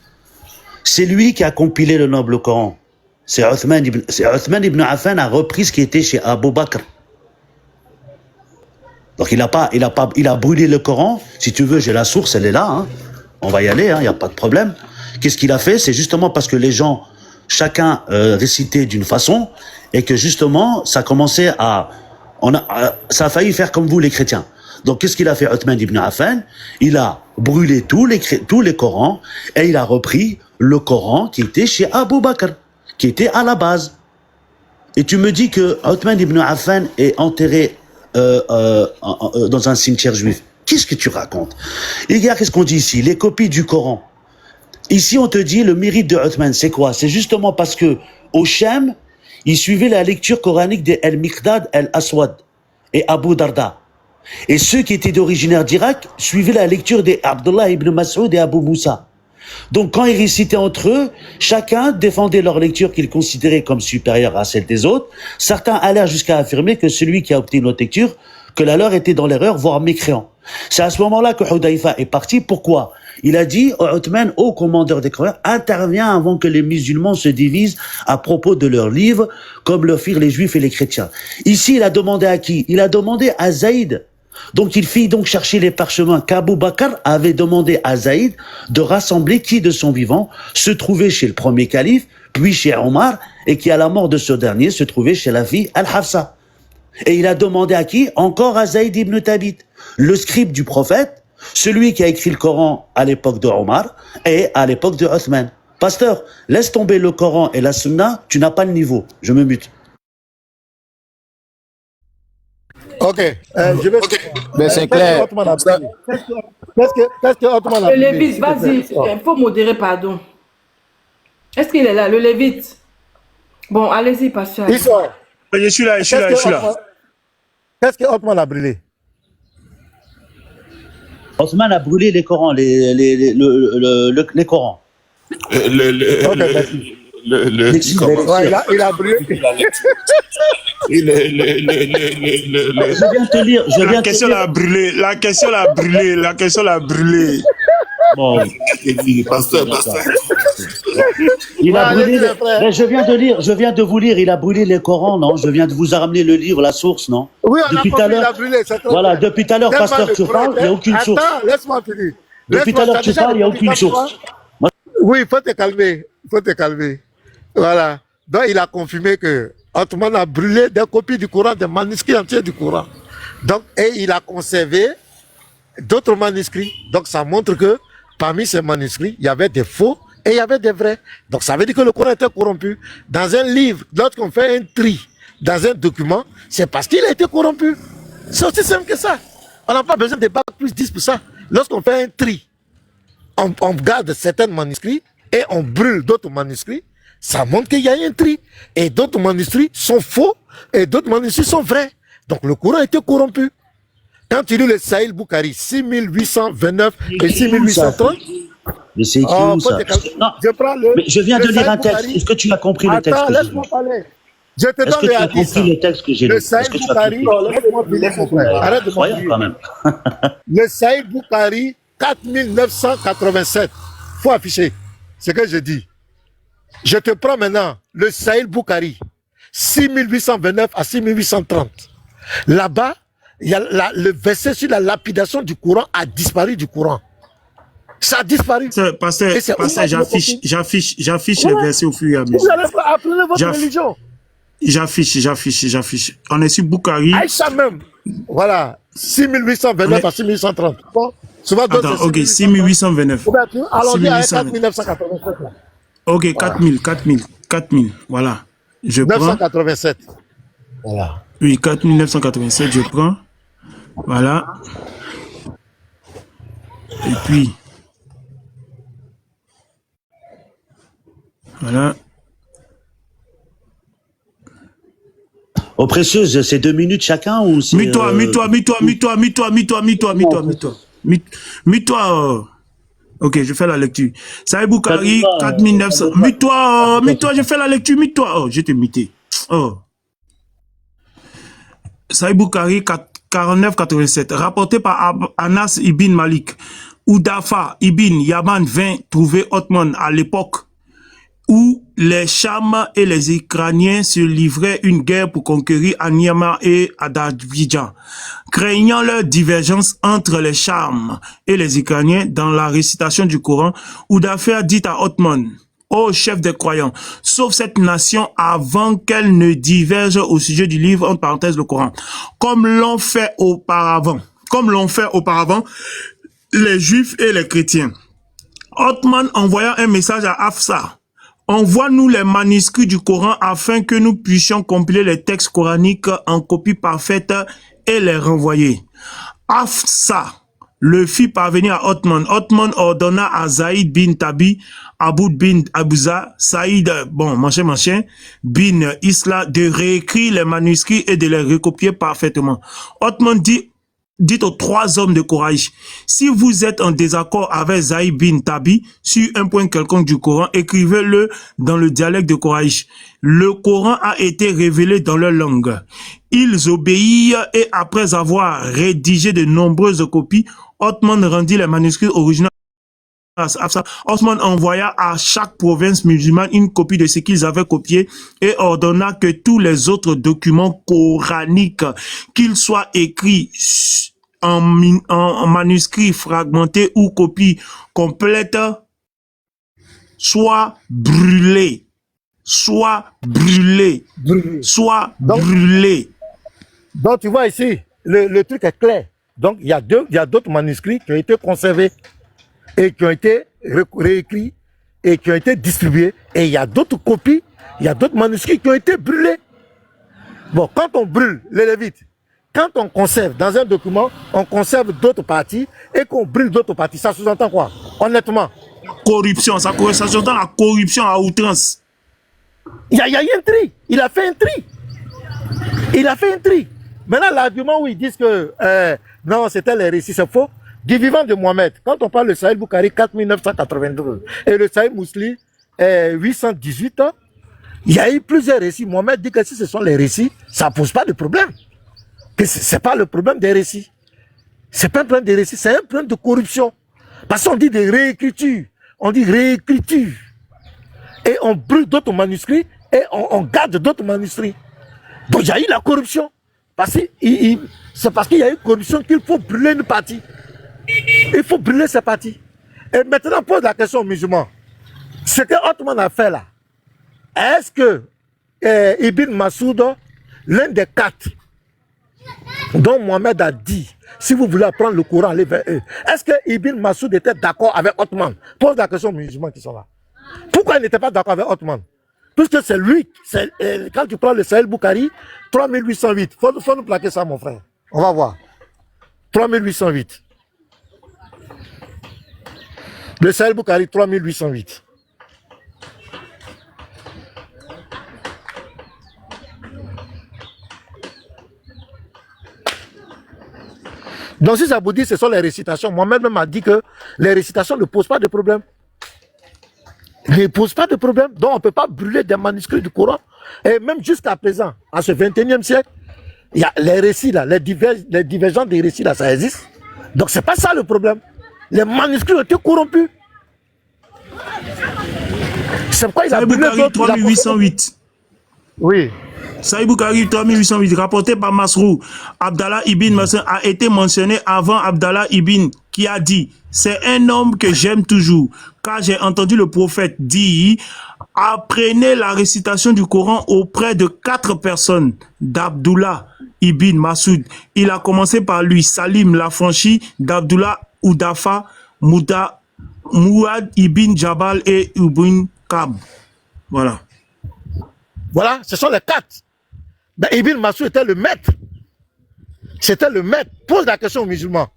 C'est lui qui a compilé le noble Coran. C'est Othman ibn Affan a repris ce qui était chez Abu Bakr. Donc il a brûlé le Coran. Si tu veux, j'ai la source, elle est là. Hein. On va y aller, il n'y a pas de problème. Qu'est-ce qu'il a fait? C'est justement parce que les gens, chacun récitait d'une façon, et que justement, ça commençait ça a failli faire comme vous les chrétiens. Donc qu'est-ce qu'il a fait Othman ibn Affan? Il a brûlé tous les Corans, et il a repris le Coran qui était chez Abu Bakr, qui était à la base. Et tu me dis que Othman ibn Affan est enterré dans un cimetière juif. Qu'est-ce que tu racontes? Les gars, qu'est-ce qu'on dit ici? Les copies du Coran. Ici, on te dit le mérite de Othman, c'est quoi? C'est justement parce que au Sham, il suivait la lecture coranique de Al-Miqdad al-Aswad et Abu Darda. Et ceux qui étaient d'originaire d'Irak suivaient la lecture des Abdullah ibn Mas'ud et Abu Moussa. Donc quand ils récitaient entre eux, chacun défendait leur lecture qu'ils considéraient comme supérieure à celle des autres. Certains allèrent jusqu'à affirmer que celui qui a obtenu notre lecture, que la leur était dans l'erreur, voire mécréant. C'est à ce moment-là que Hudayfa est parti. Pourquoi? Il a dit, Othman, ô commandeur des croyants, intervient avant que les musulmans se divisent à propos de leurs livres, comme le firent les juifs et les chrétiens. Ici, il a demandé à qui? Il a demandé à Zaïd. Donc il fit donc chercher les parchemins qu'Abu Bakr avait demandé à Zaïd de rassembler qui de son vivant se trouvait chez le premier calife, puis chez Omar, et qui à la mort de ce dernier se trouvait chez la fille Al-Hafsa. Et il a demandé à qui? Encore à Zaïd ibn Thabit, le scribe du prophète, celui qui a écrit le Coran à l'époque de Omar et à l'époque de Othman. Pasteur, laisse tomber le Coran et la Sunna, tu n'as pas le niveau. Je me mute. Ok, je vais... Mais c'est clair. Qu'est-ce que Othman a Le Lévite, vas-y, il faut modérer, pardon. Est-ce qu'il est là, le Lévite? Bon, allez-y, pasteur. Ils sont... Je suis là. Qu'est-ce que Othman a brûlé? Othman a brûlé les Corans, les Corans. Le, Ok, merci. comment? Ouais, il a brûlé. Je viens de te lire, je La viens de te question lire. l'a brûlé, la question l'a brûlé, la question l'a brûlé. Bon, Pasteur. il a Ouais, brûlé. allez-y, les frères. Mais je viens de vous lire, il a brûlé les Corans, non? Je viens de vous ramener le livre, la source, non? Oui, on a Depuis tout à compris, il a l'heure, brûlé. C'est très voilà, bien. depuis tout à l'heure, Tellement pasteur, le tu courant parles, il n'y a aucune source. Attends, laisse-moi finir. Depuis tout à l'heure, tu parles, il n'y a aucune source. Moi, Oui, il faut te calmer. Il faut te calmer. Voilà. Donc, il a confirmé que Ottoman a brûlé des copies du Coran, des manuscrits entiers du Coran. Donc, et il a conservé d'autres manuscrits. Donc, ça montre que parmi ces manuscrits, il y avait des faux et il y avait des vrais. Donc, ça veut dire que le Coran était corrompu. Dans un livre, lorsqu'on fait un tri dans un document, c'est parce qu'il a été corrompu. C'est aussi simple que ça. On n'a pas besoin de bac plus 10 pour ça. Lorsqu'on fait un tri, on garde certains manuscrits et on brûle d'autres manuscrits, ça montre qu'il y a un tri. Et d'autres manuscrits sont faux et d'autres manuscrits sont vrais. Donc le Coran a été corrompu. Quand tu lis le Sahih Bukhari, 6829 et 6830, mais c'est écrit où, ça? Non, je prends le. mais je viens de le lire Sahih un texte. Bukhari. Est-ce que tu as compris le texte Attends, que j'ai lu? laisse-moi parler. Je te Est-ce donne que les tu as hadiths. compris le texte que j'ai lu? Le Est-ce Sahih que tu as Bukhari, compris? laisse-moi finir, mon frère. Arrête de Incroyable quand m'envoyer. même. Le Sahih Bukhari, 4987. Faut afficher ce que je dis. Je te prends maintenant le Sahih Bukhari, 6829 à 6830. Là-bas, il y a le verset sur la lapidation du Coran a disparu du Coran. Ça a disparu. Pasteur, Et c'est pasteur, Oumar qui j'affiche Ouais. les versets au fur et à Vous mesure. allez appeler votre J'aff- religion. J'affiche. On est sur Bukhari. Aïcha même. Voilà. 6829 à 6830. Bon, souvent d'autres, Attends, c'est ok, 6830. 6829. Allons-y avec 6829. 4987. Là. Ok, 4000. Voilà. Je prends. 987. Voilà. Oui, 4987, je prends. Voilà. Et puis. Voilà. Aux précieuses, c'est 2 minutes chacun ou c'est... Mets-toi. Ok, je fais la lecture. Sahih Bukhari, 4900. Mets-toi, je fais la lecture, mets-toi. Oh, je t'ai mité. Oh. Sahih Bukhari, 4987. Rapporté par Anas ibn Malik. Oudafa ibn Yaman vint trouver Othman à l'époque où les Chams et les Ukrainiens se livraient une guerre pour conquérir Anyama et Adadvidjan. Craignant leur divergence entre les Chams et les Ukrainiens dans la récitation du Coran, Oudafa dit à Othman, ô chef des croyants, sauve cette nation avant qu'elle ne diverge au sujet du livre, entre parenthèses, le Coran, comme l'ont fait auparavant les Juifs et les chrétiens. Othman envoya un message à Hafsa. Envoie-nous les manuscrits du Coran afin que nous puissions compiler les textes coraniques en copie parfaite et les renvoyer. Hafsa le fit parvenir à Othman. Othman ordonna à Zaïd bin Tabi, Aboud bin Abouza, Saïd, bin Isla de réécrire les manuscrits et de les recopier parfaitement. Othman dit aux 3 hommes de Quraïsh, si vous êtes en désaccord avec Zaïd bin Tabi sur un point quelconque du Coran, écrivez-le dans le dialecte de Quraïsh. Le Coran a été révélé dans leur langue. Ils obéirent et après avoir rédigé de nombreuses copies, Othman rendit les manuscrits originaux. Othman envoya à chaque province musulmane une copie de ce qu'ils avaient copié et ordonna que tous les autres documents coraniques, qu'ils soient écrits en manuscrits fragmentés ou copies complètes, soient brûlés. Donc tu vois ici, le truc est clair. Donc il y a d'autres manuscrits qui ont été conservés et qui ont été réécrits et qui ont été distribués. Et il y a d'autres copies, il y a d'autres manuscrits qui ont été brûlés. Bon, quand on brûle les Lévites, quand on conserve dans un document, on conserve d'autres parties et qu'on brûle d'autres parties, ça sous-entend quoi? Honnêtement. Corruption, ça sous-entend la corruption à outrance. Il y a eu un tri. Il a fait un tri. Maintenant, l'argument où ils disent que non, c'était les récits, c'est faux. du vivant de Mohamed, quand on parle de Sahel Boukari 4992 et le Sahel Mousli 818 ans, il y a eu plusieurs récits. Mohamed dit que si ce sont les récits, ça ne pose pas de problème. Que ce n'est pas le problème des récits. Ce n'est pas un problème des récits, c'est un problème de corruption. Parce qu'on dit de réécriture. On dit réécriture. Et on brûle d'autres manuscrits et on garde d'autres manuscrits. Donc il y a eu la corruption. C'est parce qu'il y a eu corruption qu'il faut brûler une partie. Il faut brûler ces parties. Et maintenant, on pose la question aux musulmans. Ce que Othman a fait là, est-ce que Ibn Masoud, l'un des 4, dont Mohamed a dit, si vous voulez apprendre le Coran, allez vers eux, est-ce que Ibn Masoud était d'accord avec Othman? Pose la question aux musulmans qui sont là. Pourquoi il n'était pas d'accord avec Othman? Puisque c'est lui, quand tu prends le Sahel Boukari, 3808, il faut nous plaquer ça, mon frère. On va voir. 3808. Le Sahel Boukari, 3808. Donc si ça vous dit ce sont les récitations, moi-même m'a dit que les récitations ne posent pas de problème. Ne posent pas de problème. Donc on ne peut pas brûler des manuscrits du Coran. Et même jusqu'à présent, en ce 21e siècle, il y a les récits là, les divergences des récits là, ça existe. Donc c'est pas ça le problème. Les manuscrits ont été corrompus. C'est pourquoi il a brûlé d'autres. 3808. Oui. Sahih Bukhari 3808, rapporté par Masrou, Abdallah ibn Masrou a été mentionné avant Abdallah ibn, qui a dit, c'est un homme que j'aime toujours, car j'ai entendu le prophète dire, apprenez la récitation du Coran auprès de 4 personnes, d'Abdullah ibn Masoud. Il a commencé par lui, Salim l'affranchi, d'Abdullah Oudafa, Mouad ibn Jabal et Ibn Kab. Voilà. Voilà, ce sont les 4. Ben, Ibn Masoud était le maître. C'était le maître. Pose la question aux musulmans.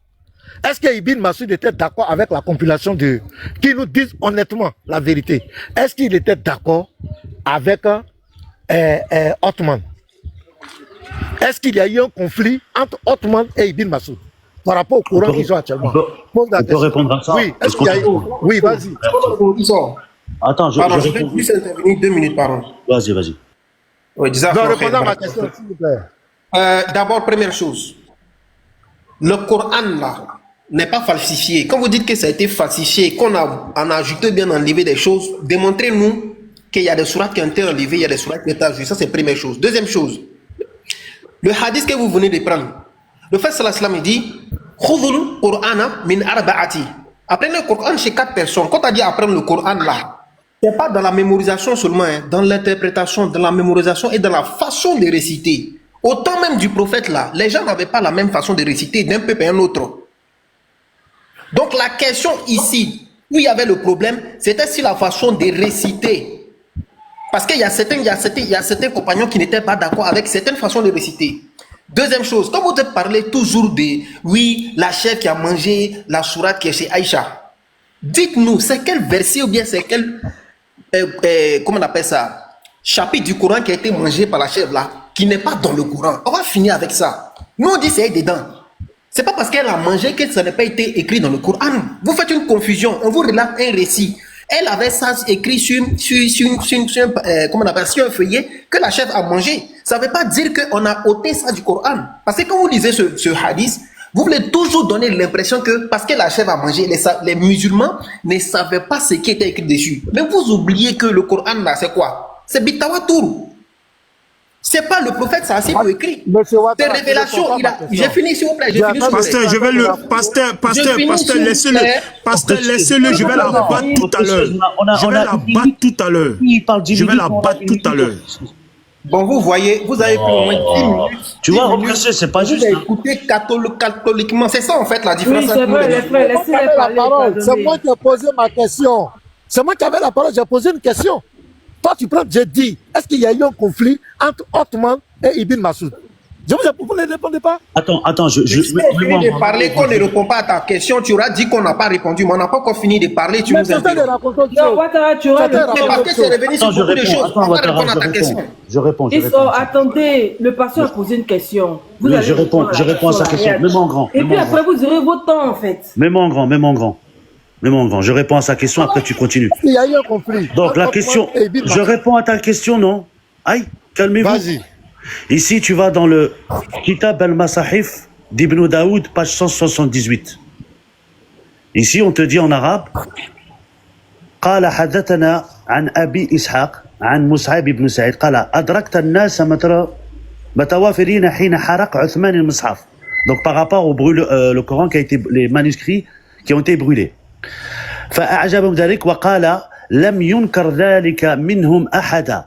Est-ce que Ibn Masoud était d'accord avec la compilation de... Qui nous disent honnêtement la vérité. Est-ce qu'il était d'accord avec Othman? Est-ce qu'il y a eu un conflit entre Othman et Ibn Masoud par rapport au Coran qu'ils ont actuellement? On peut répondre à ça. Oui, est-ce qu'il y a eu... Oui, vas-y. Attends, pardon, je vais juste intervenir 2 minutes, pardon. Vas-y, vas-y. Oui, non, répondez à ma question, s'il vous plaît. D'abord, première chose, le Coran là n'est pas falsifié. Quand vous dites que ça a été falsifié, qu'on a ajouté bien enlevé des choses, démontrez-nous qu'il y a des sourates qui ont été enlevées, il y a des sourates qui ont été ajoutées. Ça, c'est la première chose. Deuxième chose, le hadith que vous venez de prendre, le fait sallallahu alayhi wa sallam dit Khudhul Qur'ana min arba'ati. Apprenez le Coran chez 4 personnes. Quand tu as dit apprendre le Coran là, c'est pas dans la mémorisation seulement, hein, dans l'interprétation, dans la mémorisation et dans la façon de réciter. Au temps même du prophète là, les gens n'avaient pas la même façon de réciter d'un peuple à un autre. Donc la question ici, où il y avait le problème, c'était si la façon de réciter. Parce qu'il y a certains compagnons qui n'étaient pas d'accord avec certaines façons de réciter. Deuxième chose, quand vous parlez toujours de, oui, la chef qui a mangé la sourate qui est chez Aïcha, dites-nous, c'est quel verset ou bien c'est quel... comment on appelle ça, chapitre du Coran qui a été mangé par la chèvre là, qui n'est pas dans le Coran. On va finir avec ça. Nous on dit c'est dedans. C'est pas parce qu'elle a mangé que ça n'a pas été écrit dans le Coran. Vous faites une confusion. On vous relate un récit. Elle avait ça écrit sur comment on appelle, sur un feuillet que la chèvre a mangé. Ça ne veut pas dire qu'on a ôté ça du Coran. Parce que quand vous lisez ce hadith, vous voulez toujours donner l'impression que parce que la chèvre a mangé, les musulmans ne savaient pas ce qui était écrit dessus. Mais vous oubliez que le Coran là, c'est quoi? C'est Bitawatur. C'est pas le prophète, ça c'est écrit. C'est révélation. J'ai fini s'il vous plaît. Pasteur, je vais le pasteur, laissez-le, je vais la battre tout à l'heure. Je vais la battre tout à l'heure. Je vais la battre tout à l'heure. Bon, vous voyez, vous avez plus au moins 10 minutes. Tu vois, represser, c'est pas juste. Vous avez écouté catholiquement. C'est ça en fait la différence. Oui, c'est vrai, les frères, laissez-les parler. C'est moi qui ai posé ma question. C'est moi qui avais la parole, j'ai posé une question. Toi, tu prends, j'ai dit, est-ce qu'il y a eu un conflit entre Othman et Ibn Masoud? Je vous ai proposé, ne répondez pas. Attends, Si on finit de parler, qu'on ne répond pas à ta question, tu auras dit qu'on n'a pas répondu, mais on n'a pas encore fini de parler, tu Mais nous c'est ça de interromps. raconter autre Non, chose. Ouattara, tu auras C'est ça, Mais parce que c'est revenu sur Attends, je beaucoup de réponds. choses, Attends, on va Ouattara, répondre à ta je question. réponds. Je réponds. Attendez, le pasteur a posé une question. Vous Oui, allez je réponds répondre à sa la question. réelle. Même en grand. Et même puis en après, grand. vous aurez votre temps, en fait. Même en grand. Je réponds à sa question, après tu continues. Il y a eu un conflit. Donc la question, je réponds à ta question, non? Aïe, calmez-vous. Vas-y. Ici, tu vas dans le Kitab al-Masahif d'Ibn Daoud, page 178. Ici, on te dit en arabe قال حدثنا عن أبي إسحاق عن مصعب بن سعيد قال أدركت الناس متوافرين حين حرق عثمان المصحف. Donc par rapport au le Coran qui a été, les manuscrits qui ont été brûlés. فأعجبهم ذلك وقال لم ينكر ذلك منهم أحدا.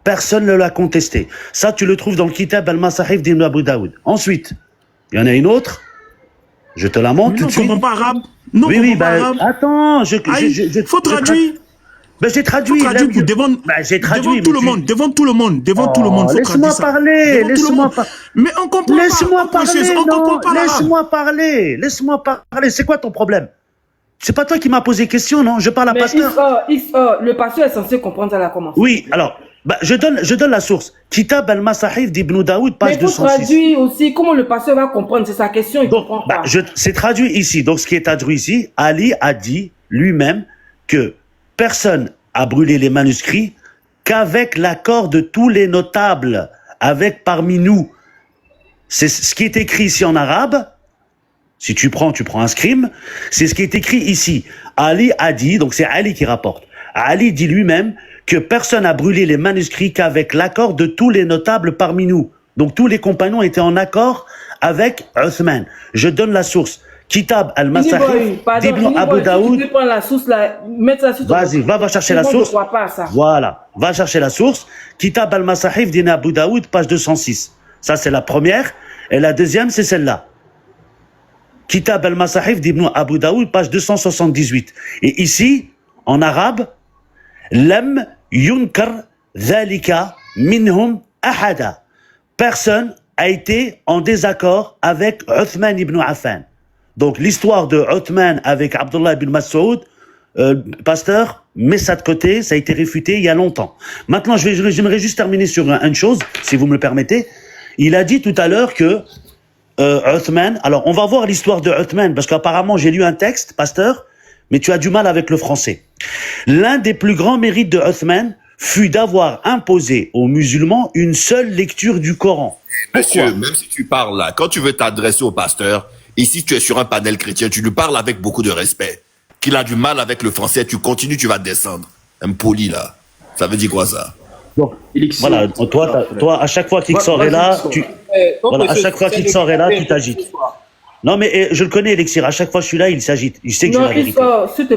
Personne ne l'a contesté. Ça, tu le trouves dans le Kitab al-Masahif d'Ibn Abu Daoud. Ensuite, il y en a une autre. Je te la montre tout de suite. Non, on comprend pas arabe. Non, on Oui, comprend pas arabe. attends, Faut traduire. J'ai traduit. Faut traduire pour devant, j'ai traduit. devant tout le monde, devant tout le monde, devant tout le monde. Faut Laisse-moi traduire ça. parler, Devant tout le monde. Mais on comprend Laisse-moi pas. parler, On comprend pas l'arabe. laisse-moi parler. C'est quoi ton problème? C'est pas toi qui m'as posé question, non? Je parle à Mais pasteur. le pasteur est censé comprendre ça à la commencer. Oui, alors, je donne la source. Kitab al-Masahif d'Ibn Daoud, Mais page il faut 206. traduire aussi. Comment le pasteur va comprendre? C'est sa question, il Donc, comprend pas. c'est traduit ici. Donc, ce qui est traduit ici, Ali a dit lui-même que personne a brûlé les manuscrits qu'avec l'accord de tous les notables, avec parmi nous. C'est ce qui est écrit ici en arabe. Si tu prends un scrime. C'est ce qui est écrit ici. Ali a dit, donc c'est Ali qui rapporte. Ali dit lui-même que personne n'a brûlé les manuscrits qu'avec l'accord de tous les notables parmi nous. Donc tous les compagnons étaient en accord avec Uthman. Je donne la source. Kitab al-Masahif d'Ibn Abu Daoud. Tu peux prendre la source, mettre ça sur ton... Vas-y, va chercher la source. Je ne crois pas à ça. Voilà, va chercher la source. Kitab al-Masahif d'Ibn Abu Daoud, page 206. Ça, c'est la première. Et la deuxième, c'est celle-là. Kitab al-Masahif d'Ibn Abu Daoud, page 278. Et ici, en arabe, Lam yunkar dhalika minhum ahada. Personne a été en désaccord avec Uthman ibn Affan. Donc l'histoire de Uthman avec Abdullah ibn Mas'ud, pasteur, mets ça de côté, ça a été réfuté il y a longtemps. Maintenant, j'aimerais juste terminer sur une chose, si vous me le permettez. Il a dit tout à l'heure que Uthman, alors on va voir l'histoire de Uthman, parce qu'apparemment j'ai lu un texte, pasteur, mais tu as du mal avec le français. L'un des plus grands mérites de Uthman fut d'avoir imposé aux musulmans une seule lecture du Coran. Monsieur, même si tu parles là, quand tu veux t'adresser au pasteur, ici tu es sur un panel chrétien, tu lui parles avec beaucoup de respect. Qu'il a du mal avec le français, tu continues, tu vas descendre. Impoli là. Ça veut dire quoi ça? Donc, voilà, toi, à chaque fois qu'il sort est là, à chaque fois qu'il sort est là, tu t'agites. Non, mais je le connais, Elixir. À chaque fois que je suis là, il s'agite. Il sait que j'ai la vérité.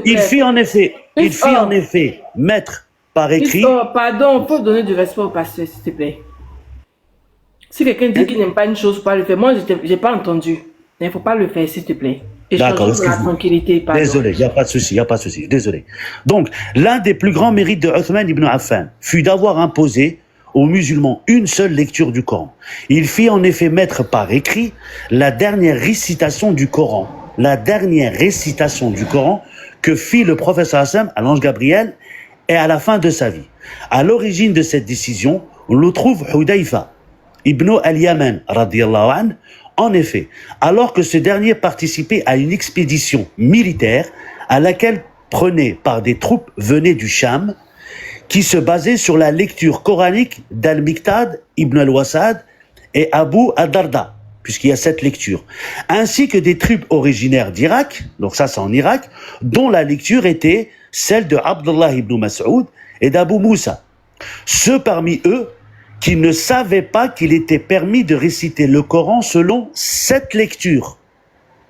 Il fit en effet mettre par écrit. Pardon, faut donner du respect au pasteur, s'il te plaît. Si quelqu'un dit qu'il n'aime pas une chose, faut pas le faire. Moi, je n'ai pas entendu. Il ne faut pas le faire, s'il te plaît. D'accord, excuse-moi. La tranquillité, pardon. Désolé, il n'y a pas de souci, désolé. Donc, l'un des plus grands mérites de Uthman ibn Affan fut d'avoir imposé aux musulmans une seule lecture du Coran. Il fit en effet mettre par écrit la dernière récitation du Coran. La dernière récitation du Coran que fit le prophète Hassan à l'ange Gabriel et à la fin de sa vie. À l'origine de cette décision, on le trouve Hudayfa ibn al-Yaman radiyallahu anhu. En effet, alors que ce dernier participait à une expédition militaire à laquelle prenaient part des troupes venues du Cham, qui se basait sur la lecture coranique d'Al-Miqdad ibn al-Wasad et Abu ad-Darda, puisqu'il y a cette lecture, ainsi que des troupes originaires d'Irak, donc ça c'est en Irak, dont la lecture était celle de Abdullah ibn Mas'ud et d'Abu Moussa. Ceux parmi eux qui ne savaient pas qu'il était permis de réciter le Coran selon cette lecture.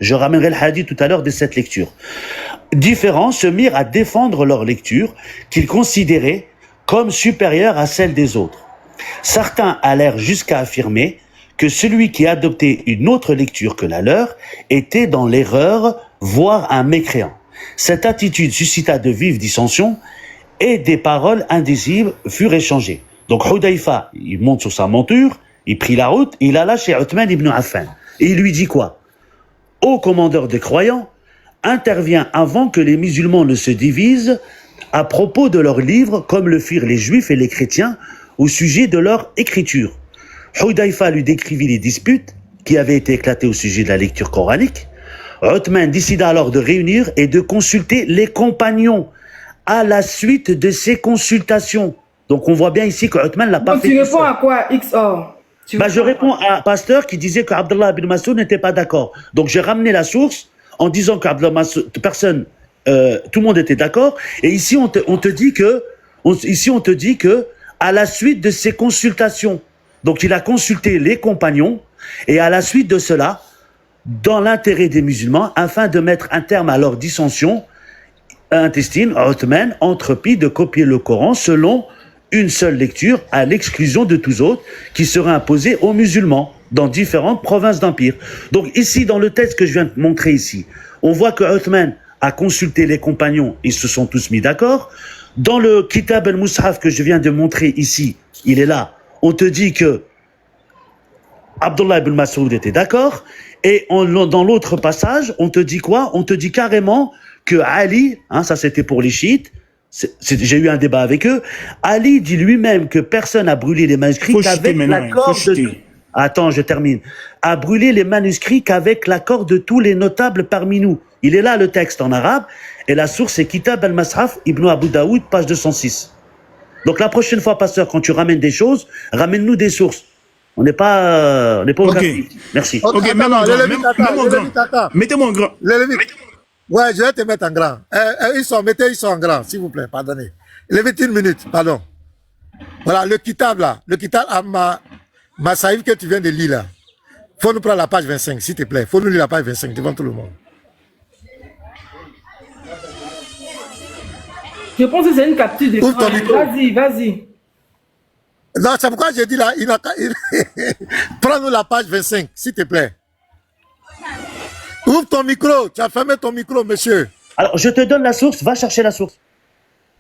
Je ramènerai le hadith tout à l'heure de cette lecture. Différents se mirent à défendre leur lecture qu'ils considéraient comme supérieure à celle des autres. Certains allèrent jusqu'à affirmer que celui qui adoptait une autre lecture que la leur était dans l'erreur, voire un mécréant. Cette attitude suscita de vives dissensions et des paroles indicibles furent échangées. Donc Hudayfa, il monte sur sa monture Il prit la route, il alla chez Othman ibn Affan. Et il lui dit quoi? Ô commandeur des croyants, intervient avant que les musulmans ne se divisent à propos de leurs livres, comme le firent les juifs et les chrétiens au sujet de leur écriture. Hudayfa lui décrivit les disputes qui avaient été éclatées au sujet de la lecture coranique. Othman décida alors de réunir et de consulter les compagnons à la suite de ces consultations. Donc on voit bien ici que Othman l'a pas Donc fait. tu tout réponds seul. à quoi, XOR? Je réponds à un pasteur qui disait que Abdullah ibn Mas'ud n'était pas d'accord. Donc j'ai ramené la source en disant qu'Abdullah Mas'ud, personne, tout le monde était d'accord. Et ici on te dit que à la suite de ces consultations, donc il a consulté les compagnons et à la suite de cela, dans l'intérêt des musulmans, afin de mettre un terme à leur dissension intestine, Othman entreprit de copier le Coran selon une seule lecture à l'exclusion de tous autres qui seraient imposés aux musulmans dans différentes provinces d'empire. Donc ici, dans le texte que je viens de montrer ici, on voit que Othman a consulté les compagnons, ils se sont tous mis d'accord. Dans le Kitab al-Mushaf que je viens de montrer ici, il est là, on te dit que Abdullah ibn Mas'ud était d'accord, et dans l'autre passage, on te dit quoi? On te dit carrément que Ali, ça c'était pour les chiites, j'ai eu un débat avec eux, Ali dit lui-même que personne n'a brûlé les manuscrits qu'avec l'accord de... Attends, je termine. A brûlé les manuscrits qu'avec l'accord de tous les notables parmi nous. Il est là le texte en arabe, et la source est Kitab al-Mas'haf, Ibn Abu Daoud, page 206. Donc la prochaine fois, pasteur, quand tu ramènes des choses, ramène-nous des sources. On n'est pas au Ok. Merci. Ok, même en grand. Mettez-moi en grand. Ouais, je vais te mettre en grand. Ils sont en grand, s'il vous plaît, pardonnez. Lévite une minute, pardon. Voilà, le kitab là, le kitab ma saïf que tu viens de lire là. Faut nous prendre la page 25, s'il te plaît. Faut nous lire la page 25 devant tout le monde. Je pense que c'est une capture d'écran. Ouvre ton micro. Vas-y. Non, c'est pourquoi j'ai dit là, prends-nous la page 25, s'il te plaît. Ouvre ton micro, tu as fermé ton micro, monsieur. Alors, je te donne la source, va chercher la source.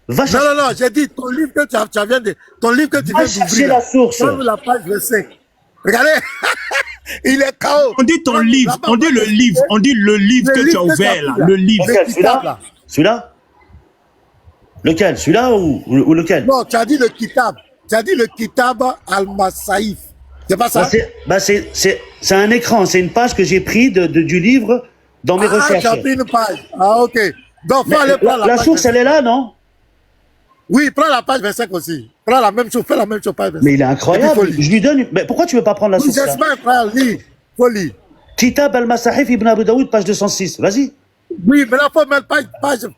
Va chercher. Non, j'ai dit ton livre que tu viens de... Ton livre que tu viens d'ouvrir. Chercher la source. Prends-nous la page 25. Regardez, il est KO. On dit ton livre, on dit le livre, on dit le livre que tu as ouvert là, le livre. Celui-là? Celui-là? Lequel? Celui-là ou lequel? Non, tu as dit le kitab. Tu as dit le kitab al-Masaïf. C'est pas ça? C'est un écran, c'est une page que j'ai pris du livre dans mes recherches. Tu as pris une page. Ah, ok. Donc, faut aller prendre la page source, 25. elle est là, non? Oui, prends la page 25 aussi. Prends la même chose, fais la même chose, page 25. Mais il est incroyable. Je lui donne. Mais pourquoi tu veux pas prendre la source? J'espère, frère, lis. Faut lire. Kitab al-Masahif ibn Abu Daoud, page 206. Vas-y. Oui, mais là, il faut mettre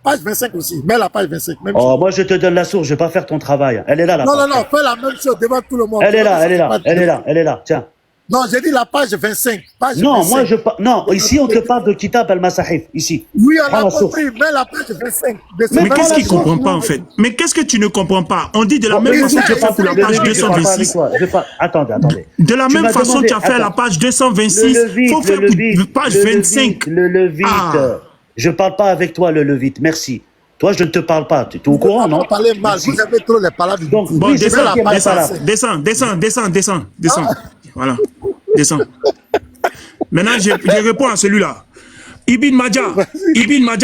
page 25 aussi. Mets la page 25. Même chose. Moi, je te donne la source, je vais pas faire ton travail. Elle est là, la page. Non, fais la même chose devant tout le monde. Elle est là. Tiens. Non, j'ai dit la page 25. Page Non, 25. Non, ici, on te parle de Kitab al-Masahif. Ici. Oui, on Prends a la source. compris. Mets la page 25. Mais qu'est-ce qu'il ne comprend pas en fait? Mais qu'est-ce que tu ne comprends pas? On dit de la même façon que tu as fait pour la page 226. Attendez. De la même façon que tu as fait la page 226, il faut faire pour page 25. Le levite. Je ne parle pas avec toi, le levite. Merci. Toi, je ne te parle pas. Tu es au courant, non? Vous parlez mal. Vous avez trop les paroles. Donc, Bon, oui, c'est ça qui est mal descends. Voilà, descends. Maintenant, je réponds à celui-là. Ibn Majah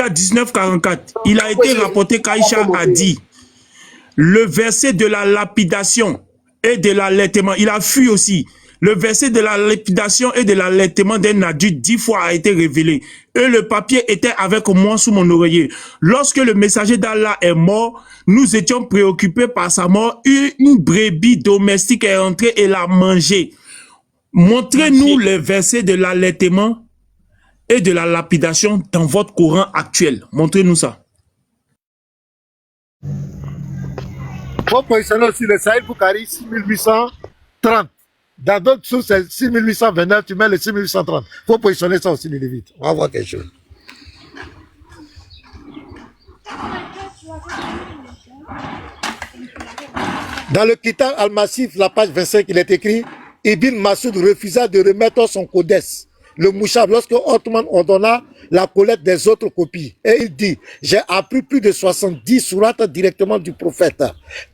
1944, il a été rapporté qu'Aïcha a dit le verset de la lapidation et de l'allaitement, il a fui aussi. Le verset de la lapidation et de l'allaitement d'un adulte 10 fois a été révélé. Et le papier était avec moi sous mon oreiller. Lorsque le messager d'Allah est mort, nous étions préoccupés par sa mort. Une brebis domestique est entrée et l'a mangé. Montrez-nous les versets de l'allaitement et de la lapidation dans votre Coran actuel. Montrez-nous ça. Faut positionner aussi le Saïd Boukari 6830. Dans d'autres sources, c'est 6829, tu mets le 6830. Faut positionner ça aussi, les Lévites. On va voir quelque chose. Dans le Kitab al-Massif, la page 25, il est écrit Ibn Massoud refusa de remettre son codex, le Mouchab, lorsque Othman ordonna la collecte des autres copies. Et il dit, j'ai appris plus de 70 sourates directement du prophète.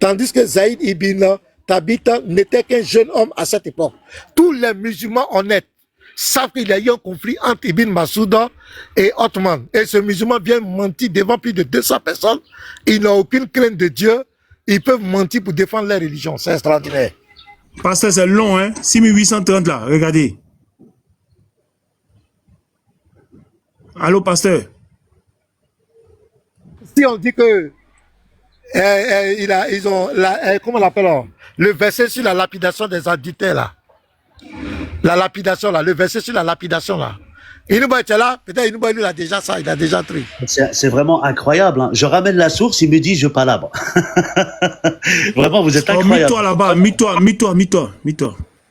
Tandis que Zaïd ibn Tabitha n'était qu'un jeune homme à cette époque. Tous les musulmans honnêtes savent qu'il y a eu un conflit entre Ibn Masouda et Othman. Et ce musulman vient mentir devant plus de 200 personnes. Il n'a aucune crainte de Dieu. Ils peuvent mentir pour défendre leur religion. C'est extraordinaire. Pasteur, c'est long, hein? 6830 là, regardez. Allô, pasteur? Si on dit que ils ont comment on l'appelle, le verset sur la lapidation des adultères là, la lapidation là, le verset sur la lapidation là. Il nous est là, peut-être il a déjà ça, il a déjà truc. C'est vraiment incroyable. Hein. Je ramène la source, il me dit je palabre. Vraiment, vous êtes incroyable. Mis-toi là-bas, mis-toi.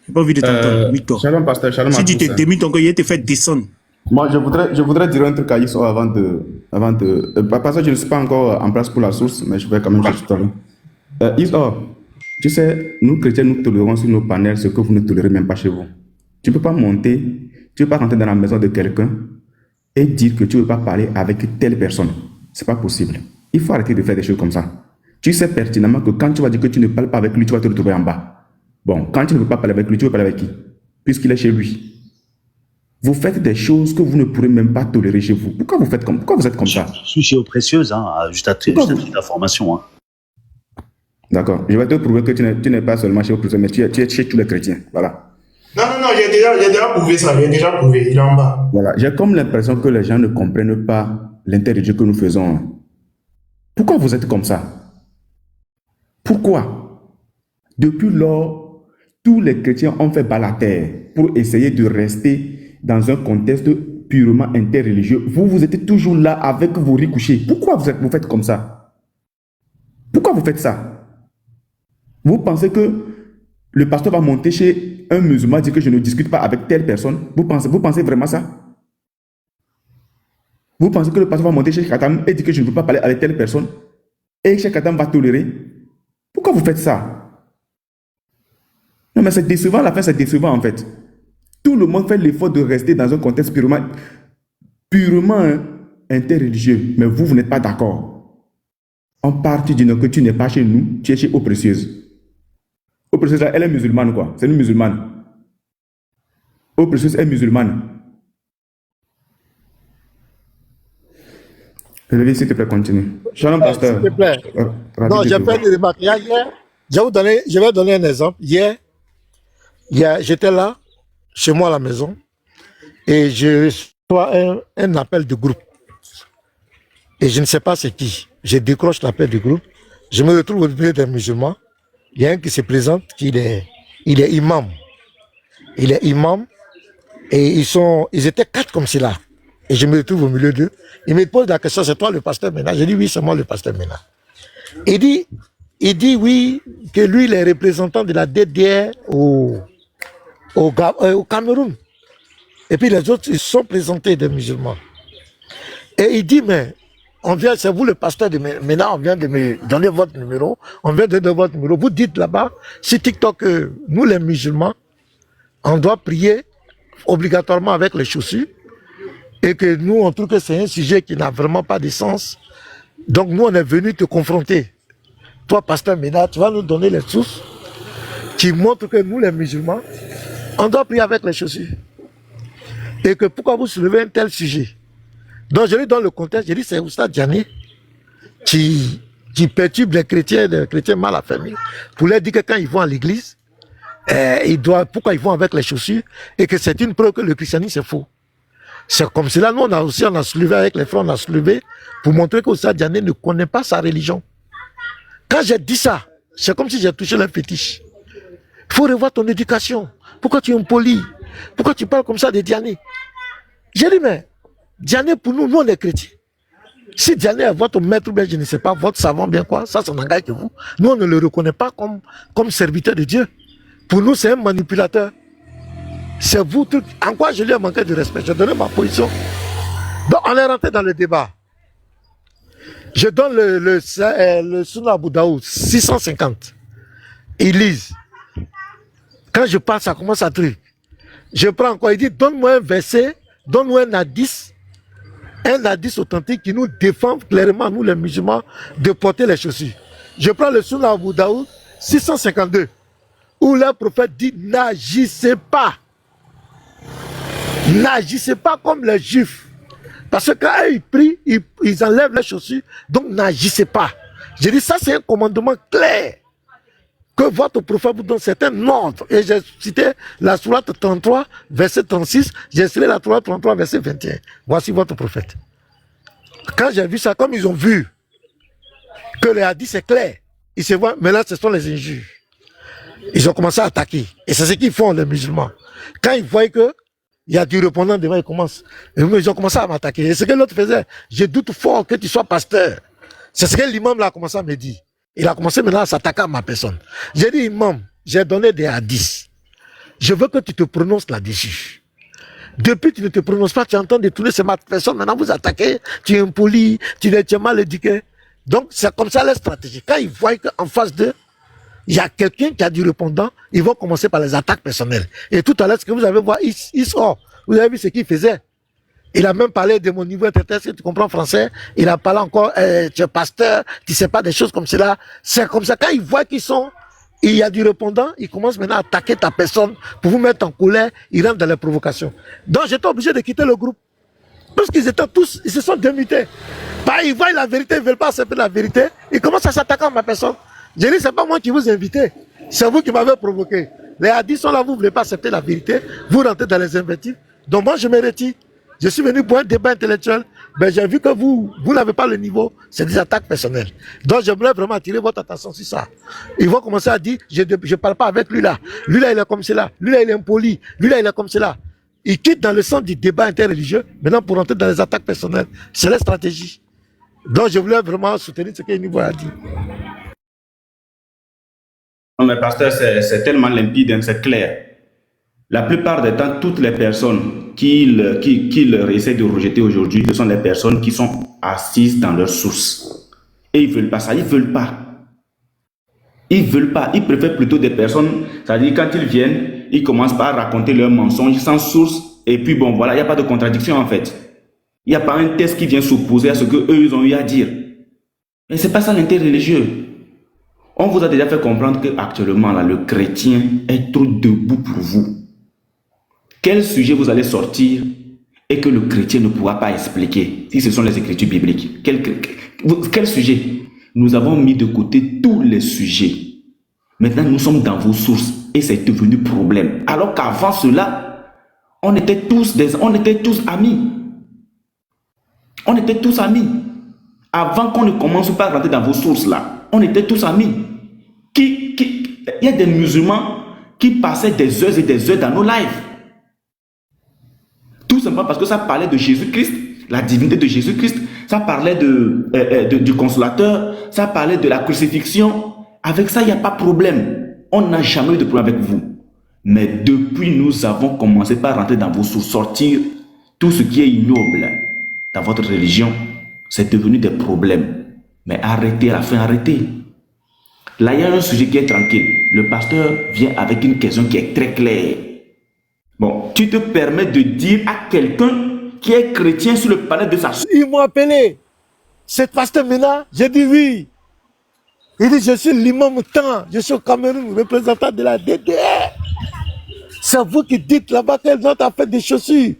J'ai pas envie de t'entendre, mis-toi. Shalom, pasteur, shalom. Si tu te démites encore, il te fait descendre. Moi, je voudrais dire un truc à Iso avant de parce que je ne suis pas encore en place pour la source, mais je vais quand même juste parler. Iso, tu sais, nous chrétiens, nous tolérons sur nos panels ce que vous ne tolérez même pas chez vous. Tu ne peux pas monter, tu ne peux pas rentrer dans la maison de quelqu'un et dire que tu ne veux pas parler avec telle personne. C'est pas possible. Il faut arrêter de faire des choses comme ça. Tu sais pertinemment que quand tu vas dire que tu ne parles pas avec lui, tu vas te retrouver en bas. Bon, quand tu ne veux pas parler avec lui, tu veux parler avec qui? Puisqu'il est chez lui. Vous faites des choses que vous ne pourrez même pas tolérer chez vous. Pourquoi vous êtes comme ça? Je suis chez Précieuse, hein, juste à titre d'information. Hein. D'accord. Je vais te prouver que tu n'es pas seulement chez Précieuse, mais tu es chez tous les chrétiens. Voilà. Non, j'ai déjà prouvé ça, il est en bas. Voilà. J'ai comme l'impression que les gens ne comprennent pas l'intérêt de Dieu que nous faisons. Pourquoi vous êtes comme ça? Pourquoi? Depuis lors, tous les chrétiens ont fait bas la terre pour essayer de rester dans un contexte purement interreligieux. Vous êtes toujours là avec vos riz couchés. Pourquoi vous faites comme ça? Pourquoi vous faites ça? Vous pensez que le pasteur va monter chez un musulman et dire que je ne discute pas avec telle personne? Vous pensez vraiment ça? Vous pensez que le pasteur va monter chez Khatam et dire que je ne veux pas parler avec telle personne? Et chez Khatam va tolérer? Pourquoi vous faites ça? Non, mais c'est décevant, à la fin c'est décevant en fait. Tout le monde fait l'effort de rester dans un contexte purement interreligieux, mais vous n'êtes pas d'accord. En partie du que tu n'es pas chez nous, tu es chez Eau Précieuse. Eau Précieuse, elle est musulmane quoi, c'est une musulmane. Eau Précieuse est musulmane. S'il te plaît, continue. Shalom, pasteur. S'il te plaît. Non, j'ai fait une remarque. Hier, je vais donner un exemple. Hier, j'étais là, chez moi à la maison, et je reçois un appel de groupe. Et je ne sais pas c'est qui. Je décroche l'appel du groupe. Je me retrouve au milieu des musulmans. Il y a un qui se présente, il est imam. Il est imam. Et ils étaient 4 comme cela. Et je me retrouve au milieu d'eux. Il me pose la question, c'est toi le pasteur Mena? Je dis oui, c'est moi le pasteur Mena. Il dit oui, que lui, il est représentant de la DDR au Cameroun. Et puis les autres, ils sont présentés des musulmans. Et il dit, mais c'est vous le pasteur de Mena, on vient de me donner votre numéro, on vient de donner votre numéro. Vous dites là-bas, sur TikTok, que nous les musulmans, on doit prier obligatoirement avec les chaussures, et que nous, on trouve que c'est un sujet qui n'a vraiment pas de sens. Donc nous, on est venu te confronter. Toi, pasteur Mena, tu vas nous donner les sources qui montrent que nous, les musulmans, on doit prier avec les chaussures. Et que pourquoi vous soulevez un tel sujet? Donc je lui donne le contexte, je dis c'est Oustad Diané qui perturbe les chrétiens mal affermis, pour leur dire que quand ils vont à l'église, pourquoi ils vont avec les chaussures, et que c'est une preuve que le christianisme c'est faux. C'est comme cela, nous on a soulevé avec les frères, on a soulevé pour montrer qu'Oustad Diané ne connaît pas sa religion. Quand j'ai dit ça, c'est comme si j'ai touché le fétiche. Il faut revoir ton éducation. Pourquoi tu es impoli? Pourquoi tu parles comme ça de Diané? J'ai dit, mais Diané, pour nous, on est chrétiens. Si Diané est votre maître, bien, je ne sais pas, votre savant, bien quoi, ça n'engage que vous. Nous, on ne le reconnaît pas comme serviteur de Dieu. Pour nous, c'est un manipulateur. C'est vous, en quoi je lui ai manqué de respect? J'ai donné ma position. Donc, on est rentré dans le débat. Je donne le Sunnah Abu Daoud, 650. Ils lisent. Quand je parle, ça commence à truc. Je prends encore, il dit, donne-moi un verset, donne-moi un hadith authentique qui nous défend clairement, nous les musulmans, de porter les chaussures. Je prends le Sunnah Abu Daoud, 652. où le prophète dit n'agissez pas. N'agissez pas comme les juifs. Parce que quand ils prient, ils enlèvent les chaussures, donc n'agissez pas. J'ai dit ça, c'est un commandement clair que votre prophète vous donne certains ordres. Et j'ai cité la sourate 33, verset 36, j'ai cité la sourate 33, verset 21. Voici votre prophète. Quand j'ai vu ça, comme ils ont vu que les hadiths c'est clair, ils se voient, mais là ce sont les injures. Ils ont commencé à attaquer. Et c'est ce qu'ils font les musulmans. Quand ils voient que il y a du répondant devant, ils commencent. Et ils ont commencé à m'attaquer. Et ce que l'autre faisait, je doute fort que tu sois pasteur. C'est ce que l'imam là a commencé à me dire. Il a commencé maintenant à s'attaquer à ma personne. J'ai dit, imam, j'ai donné des hadiths. Je veux que tu te prononces là-dessus. Depuis tu ne te prononces pas, tu entends détourner, c'est ma personne. Maintenant vous attaquez, tu es impoli, tu es mal éduqué. Donc c'est comme ça la stratégie. Quand ils voient qu'en face d'eux, il y a quelqu'un qui a du répondant, ils vont commencer par les attaques personnelles. Et tout à l'heure, ce que vous avez vu, il sort. Vous avez vu ce qu'il faisait. Il a même parlé de mon niveau intellectuel, si tu comprends français. Il a parlé encore, tu es pasteur, tu sais pas des choses comme cela. C'est comme ça. Quand ils voient qu'ils sont, il y a du répondant, ils commencent maintenant à attaquer ta personne pour vous mettre en colère. Ils rentrent dans les provocations. Donc j'étais obligé de quitter le groupe. Parce qu'ils étaient tous, ils se sont démutés. Bah, ils voient la vérité, ils ne veulent pas accepter la vérité. Ils commencent à s'attaquer à ma personne. J'ai dit, c'est pas moi qui vous ai invité. C'est vous qui m'avez provoqué. Les hadiths sont là, vous ne voulez pas accepter la vérité. Vous rentrez dans les invectives. Donc moi, je me retire. Je suis venu pour un débat intellectuel. Mais j'ai vu que vous n'avez pas le niveau. C'est des attaques personnelles. Donc j'aimerais vraiment attirer votre attention sur ça. Ils vont commencer à dire, je ne parle pas avec lui là. Lui là, il est comme cela. Lui là, il est impoli. Lui là, il est comme cela. Ils quittent dans le sens du débat interreligieux. Maintenant, pour rentrer dans les attaques personnelles. C'est la stratégie. Donc je voulais vraiment soutenir ce que Niveau a dit. Non, mais pasteur, c'est tellement limpide, hein, c'est clair. La plupart des temps, toutes les personnes qui essaient de rejeter aujourd'hui, ce sont les personnes qui sont assises dans leur source. Et ils ne veulent pas ça, ils ne veulent pas. Ils ne veulent pas, ils préfèrent plutôt des personnes, c'est-à-dire quand ils viennent, ils commencent par raconter leurs mensonges sans source, et puis bon, voilà, il n'y a pas de contradiction en fait. Il n'y a pas un texte qui vient s'opposer à ce qu'eux, ils ont eu à dire. Mais ce n'est pas ça l'intérêt religieux. On vous a déjà fait comprendre qu'actuellement, là, le chrétien est trop debout pour vous. Quel sujet vous allez sortir et que le chrétien ne pourra pas expliquer si ce sont les écritures bibliques? Quel sujet? Nous avons mis de côté tous les sujets. Maintenant, nous sommes dans vos sources et c'est devenu problème. Alors qu'avant cela, on était tous amis. On était tous amis. Avant qu'on ne commence pas à rentrer dans vos sources là, on était tous amis. Il y a des musulmans qui passaient des heures et des heures dans nos lives. Tout simplement parce que ça parlait de Jésus-Christ, la divinité de Jésus-Christ, ça parlait du consolateur, ça parlait de la crucifixion. Avec ça, il n'y a pas de problème. On n'a jamais eu de problème avec vous. Mais depuis, nous avons commencé par rentrer dans vos sources, sortir tout ce qui est ignoble dans votre religion. C'est devenu des problèmes. Mais arrêtez, à la fin, arrêtez. Là, il y a un sujet qui est tranquille. Le pasteur vient avec une question qui est très claire. Bon, tu te permets de dire à quelqu'un qui est chrétien sur le panel de sa... Ils m'ont appelé. Cet pasteur Mena, j'ai dit oui. Il dit, je suis l'imam Tan, je suis au Cameroun, représentant de la DDR. C'est vous qui dites là-bas qu'elles ont fait des chaussures.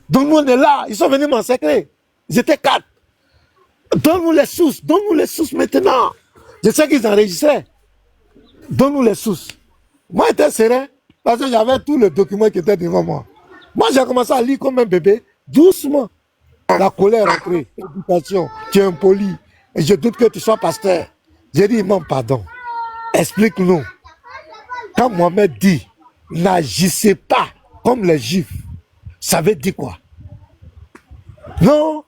Donc nous on est là, ils sont venus m'encercler. Ils étaient 4. Donne-nous les sources maintenant. Je sais qu'ils enregistraient. Donne-nous les sources. Moi, j'étais serein parce que j'avais tous les documents qui étaient devant moi. Moi, j'ai commencé à lire comme un bébé, doucement. La colère rentrée, éducation, tu es impoli. Et je doute que tu sois pasteur. J'ai dit, non, pardon. Explique-nous. Quand Mohamed dit, n'agissez pas comme les juifs, ça veut dire quoi? Non.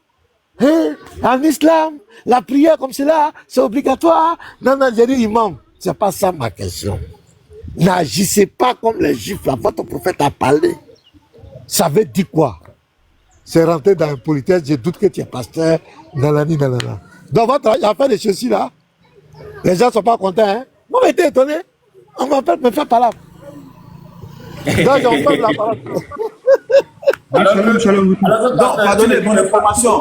En islam, la prière comme cela, c'est obligatoire. Non, j'ai dit, imam, c'est pas ça ma question. N'agissez pas comme les juifs, là, votre prophète a parlé. Ça veut dire quoi? C'est rentrer dans une politesse, je doute que tu es pasteur, nanani. Dans votre affaire de ceci là, les gens ne sont pas contents, hein? Moi, j'ai été étonné. On m'appelle, me fait parler. Donc, j'en parle la parole. Pardonnez, mon information.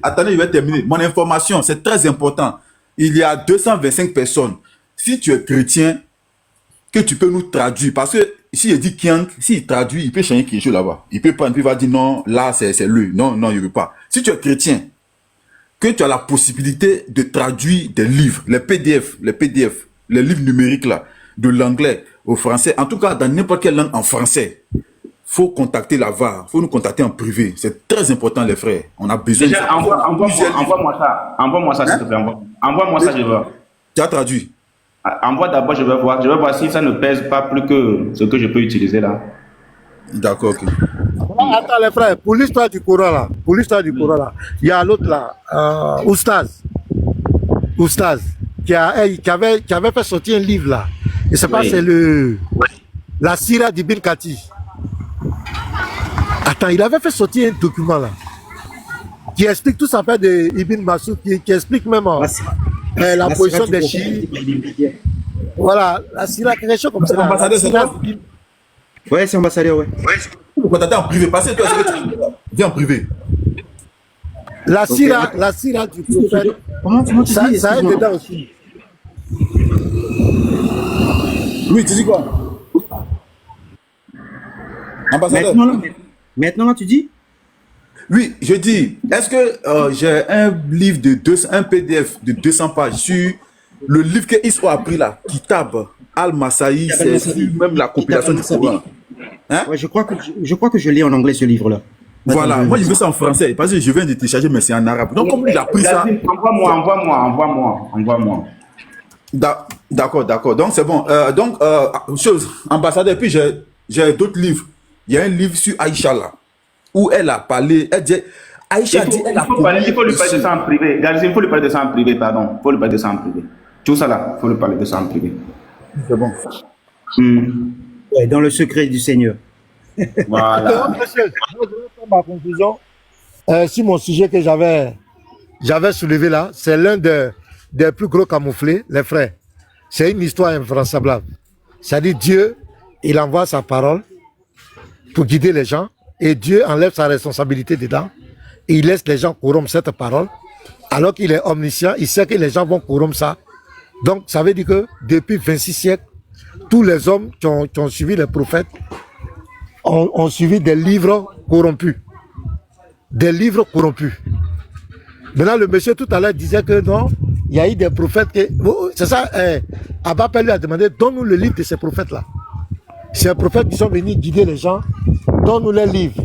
Attendez, je vais terminer. Mon information, c'est très important. Il y a 225 personnes. Si tu es chrétien, que tu peux nous traduire. Parce que si il dit Kiang, s'il traduit, il peut changer quelque chose là-bas. Il peut prendre, puis il va dire non, là c'est lui. Non, non, il ne veut pas. Si tu es chrétien, que tu as la possibilité de traduire des livres, les PDF, les livres numériques là, de l'anglais au français, en tout cas dans n'importe quelle langue en français, faut contacter la VAR, faut nous contacter en privé. C'est très important les frères. On a besoin de ça. Envoie-moi ça, s'il te plaît. Envoie-moi ça, je veux. Tu as traduit? Envoie d'abord, je vais voir si ça ne pèse pas plus que ce que je peux utiliser là. D'accord, ok. Attends les frères, pour l'histoire du Coran là, il y a l'autre là, Oustaz, qui avait fait sortir un livre là. Et c'est pas, c'est la Sira d'Ibn Kati. Attends, il avait fait sortir un document là, qui explique tout ça fait de Ibn Massoud, qui explique même la position des chiites. Voilà, la Sira, quelque chose comme ça. Ouais, c'est ambassadeur, ouais. Vous contactez en privé, passez toi, viens en privé. La Sira du prophète. Comment tu dis Ça aide dedans aussi. Oui, tu dis quoi? Ambassadeur. Maintenant, tu dis? Oui, je dis, est-ce que j'ai un livre un PDF de 200 pages sur le livre que Isro a pris là, Kitab Al-Masaï, c'est même la compilation du Coran. Hein? Ouais, je crois que je lis en anglais ce livre-là. Voilà, moi je veux ça en français, parce que je viens de télécharger, mais c'est en arabe. Donc, comme il a pris ça... Envoie-moi. D'accord. Donc, c'est bon. Ambassadeur, puis j'ai d'autres livres. Il y a un livre sur Aïcha là, où elle a parlé, elle dit... Aïcha dit... Il faut lui parler de ça en privé. Il faut lui parler de ça en privé, pardon. Il faut lui parler de ça en privé. Tout ça là, il faut lui parler de ça en privé. C'est bon. Ouais, dans le secret du Seigneur. Voilà. Ma conclusion, sur mon sujet que j'avais soulevé là, c'est l'un des plus gros camouflés, les frères. C'est une histoire invraisemblable. C'est-à-dire Dieu, il envoie sa parole pour guider les gens et Dieu enlève sa responsabilité dedans. Et il laisse les gens corrompre cette parole alors qu'il est omniscient, il sait que les gens vont corrompre ça. Donc ça veut dire que depuis 26 siècles, tous les hommes qui ont suivi les prophètes ont suivi des livres corrompus. Des livres corrompus. Maintenant, le monsieur tout à l'heure disait que non, il y a eu des prophètes qui... C'est ça, Abba Père lui a demandé, donne-nous le livre de ces prophètes-là. Ces prophètes qui sont venus guider les gens, donne-nous les livres.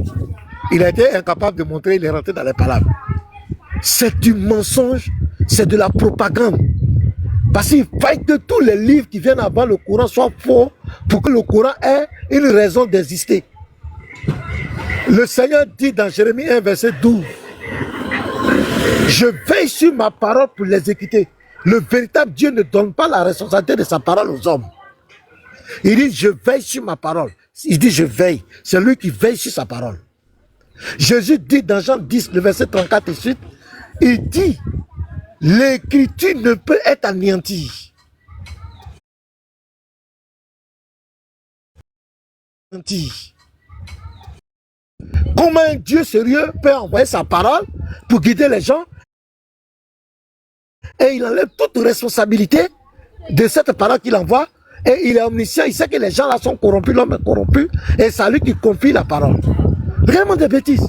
Il a été incapable de montrer, il est rentré dans les palabres. C'est du mensonge, c'est de la propagande. Parce qu'il faut que tous les livres qui viennent avant le Coran soient faux pour que le Coran ait une raison d'exister. Le Seigneur dit dans Jérémie 1, verset 12, je veille sur ma parole pour l'exécuter. Le véritable Dieu ne donne pas la responsabilité de sa parole aux hommes. Il dit, je veille sur ma parole. Il dit, je veille. C'est lui qui veille sur sa parole. Jésus dit dans Jean 10, le verset 34 et suite, il dit, l'écriture ne peut être anéantie. Comment un Dieu sérieux peut envoyer sa parole pour guider les gens et il enlève toute responsabilité de cette parole qu'il envoie et il est omniscient, il sait que les gens là sont corrompus, l'homme est corrompu et c'est à lui qui confie la parole. Vraiment des bêtises.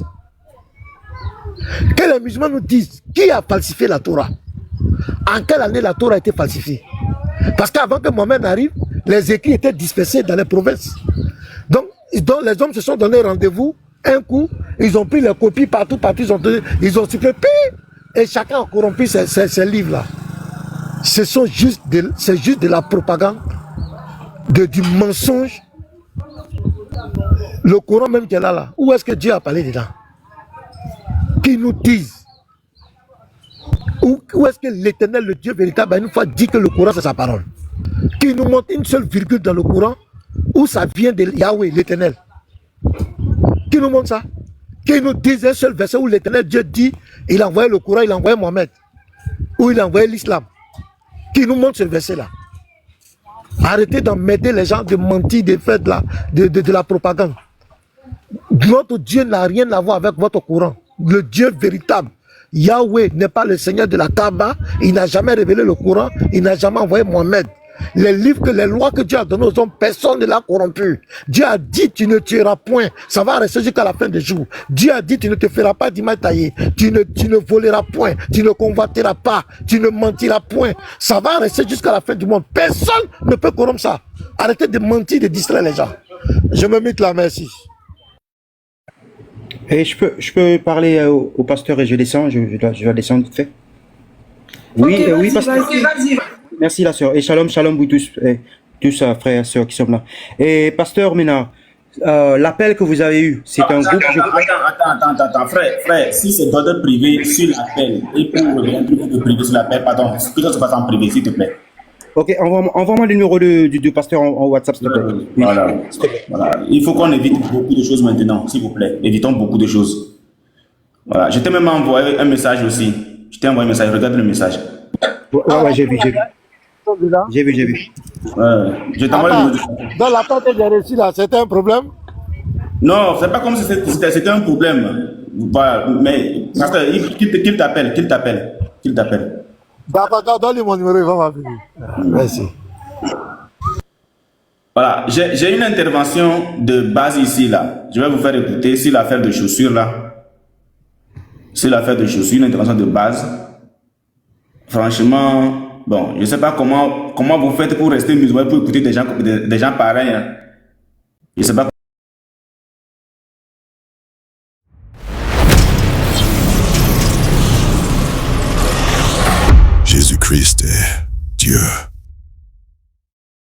Que les musulmans nous disent qui a falsifié la Torah. En quelle année la Torah a été falsifiée? Parce qu'avant que Mohamed arrive, les écrits étaient dispersés dans les provinces. Donc les hommes se sont donné rendez-vous, un coup, ils ont pris les copies partout, ils ont supprimé, et chacun a corrompu ces livres-là. C'est juste de la propagande, du mensonge. Le Coran même qui est là, où est-ce que Dieu a parlé dedans? Qui nous disent? Où est-ce que l'Éternel, le Dieu véritable, a une fois dit que le Coran c'est sa parole? Qui nous montre une seule virgule dans le Coran où ça vient de Yahweh, l'Éternel? Qui nous montre ça? Qui nous dit un seul verset où l'Éternel Dieu dit, il a envoyé le Coran, il a envoyé Mohamed, où il a envoyé l'islam? Qui nous montre ce verset-là? Arrêtez d'emmerder les gens, de mentir, de faire de la propagande. Notre Dieu n'a rien à voir avec votre Coran. Le Dieu véritable, Yahweh, n'est pas le Seigneur de la Kaaba. Il n'a jamais révélé le Coran. Il n'a jamais envoyé Mohamed. Les lois que Dieu a données aux hommes, personne ne l'a corrompu. Dieu a dit, tu ne tueras point. Ça va rester jusqu'à la fin des jours. Dieu a dit, tu ne te feras pas d'image taillée. Tu ne voleras point. Tu ne convoiteras pas. Tu ne mentiras point. Ça va rester jusqu'à la fin du monde. Personne ne peut corrompre ça. Arrêtez de mentir, de distraire les gens. Je me mets là, merci. Et je peux parler au pasteur et je descends, je dois descendre vite fait. Oui, Ok, oui, vas-y, pasteur. vas-y. Merci la sœur. Et shalom, shalom vous tous, frères et sœurs qui sont là. Et pasteur Mena, l'appel que vous avez eu, c'est un groupe... Attends, frère, si c'est d'ordre privé sur l'appel, et pour un truc de privé sur l'appel, pardon, que ça se passe en privé, s'il te plaît. Ok, envoie-moi le numéro du pasteur en WhatsApp, s'il te plaît. Oui. Voilà. Il faut qu'on évite beaucoup de choses maintenant, s'il vous plaît. Évitons beaucoup de choses. Voilà. Je t'ai même envoyé un message aussi. Je t'ai envoyé un message, regarde le message. Ouais, j'ai vu. J'ai vu. Je t'envoie le message. Dans l'attente que j'ai reçu là, c'était un problème? Non, c'est pas comme si c'était un problème. Voilà, mais qu'il t'appelle. D'accord, donne-lui mon numéro, il va m'appeler. Merci. Voilà, j'ai une intervention de base ici, là. Je vais vous faire écouter sur l'affaire de chaussures, là. Sur l'affaire de chaussures, une intervention de base. Franchement, bon, je ne sais pas comment vous faites pour rester musulman, pour écouter des gens pareils. Hein. Je ne sais pas. Jésus-Christ est Dieu.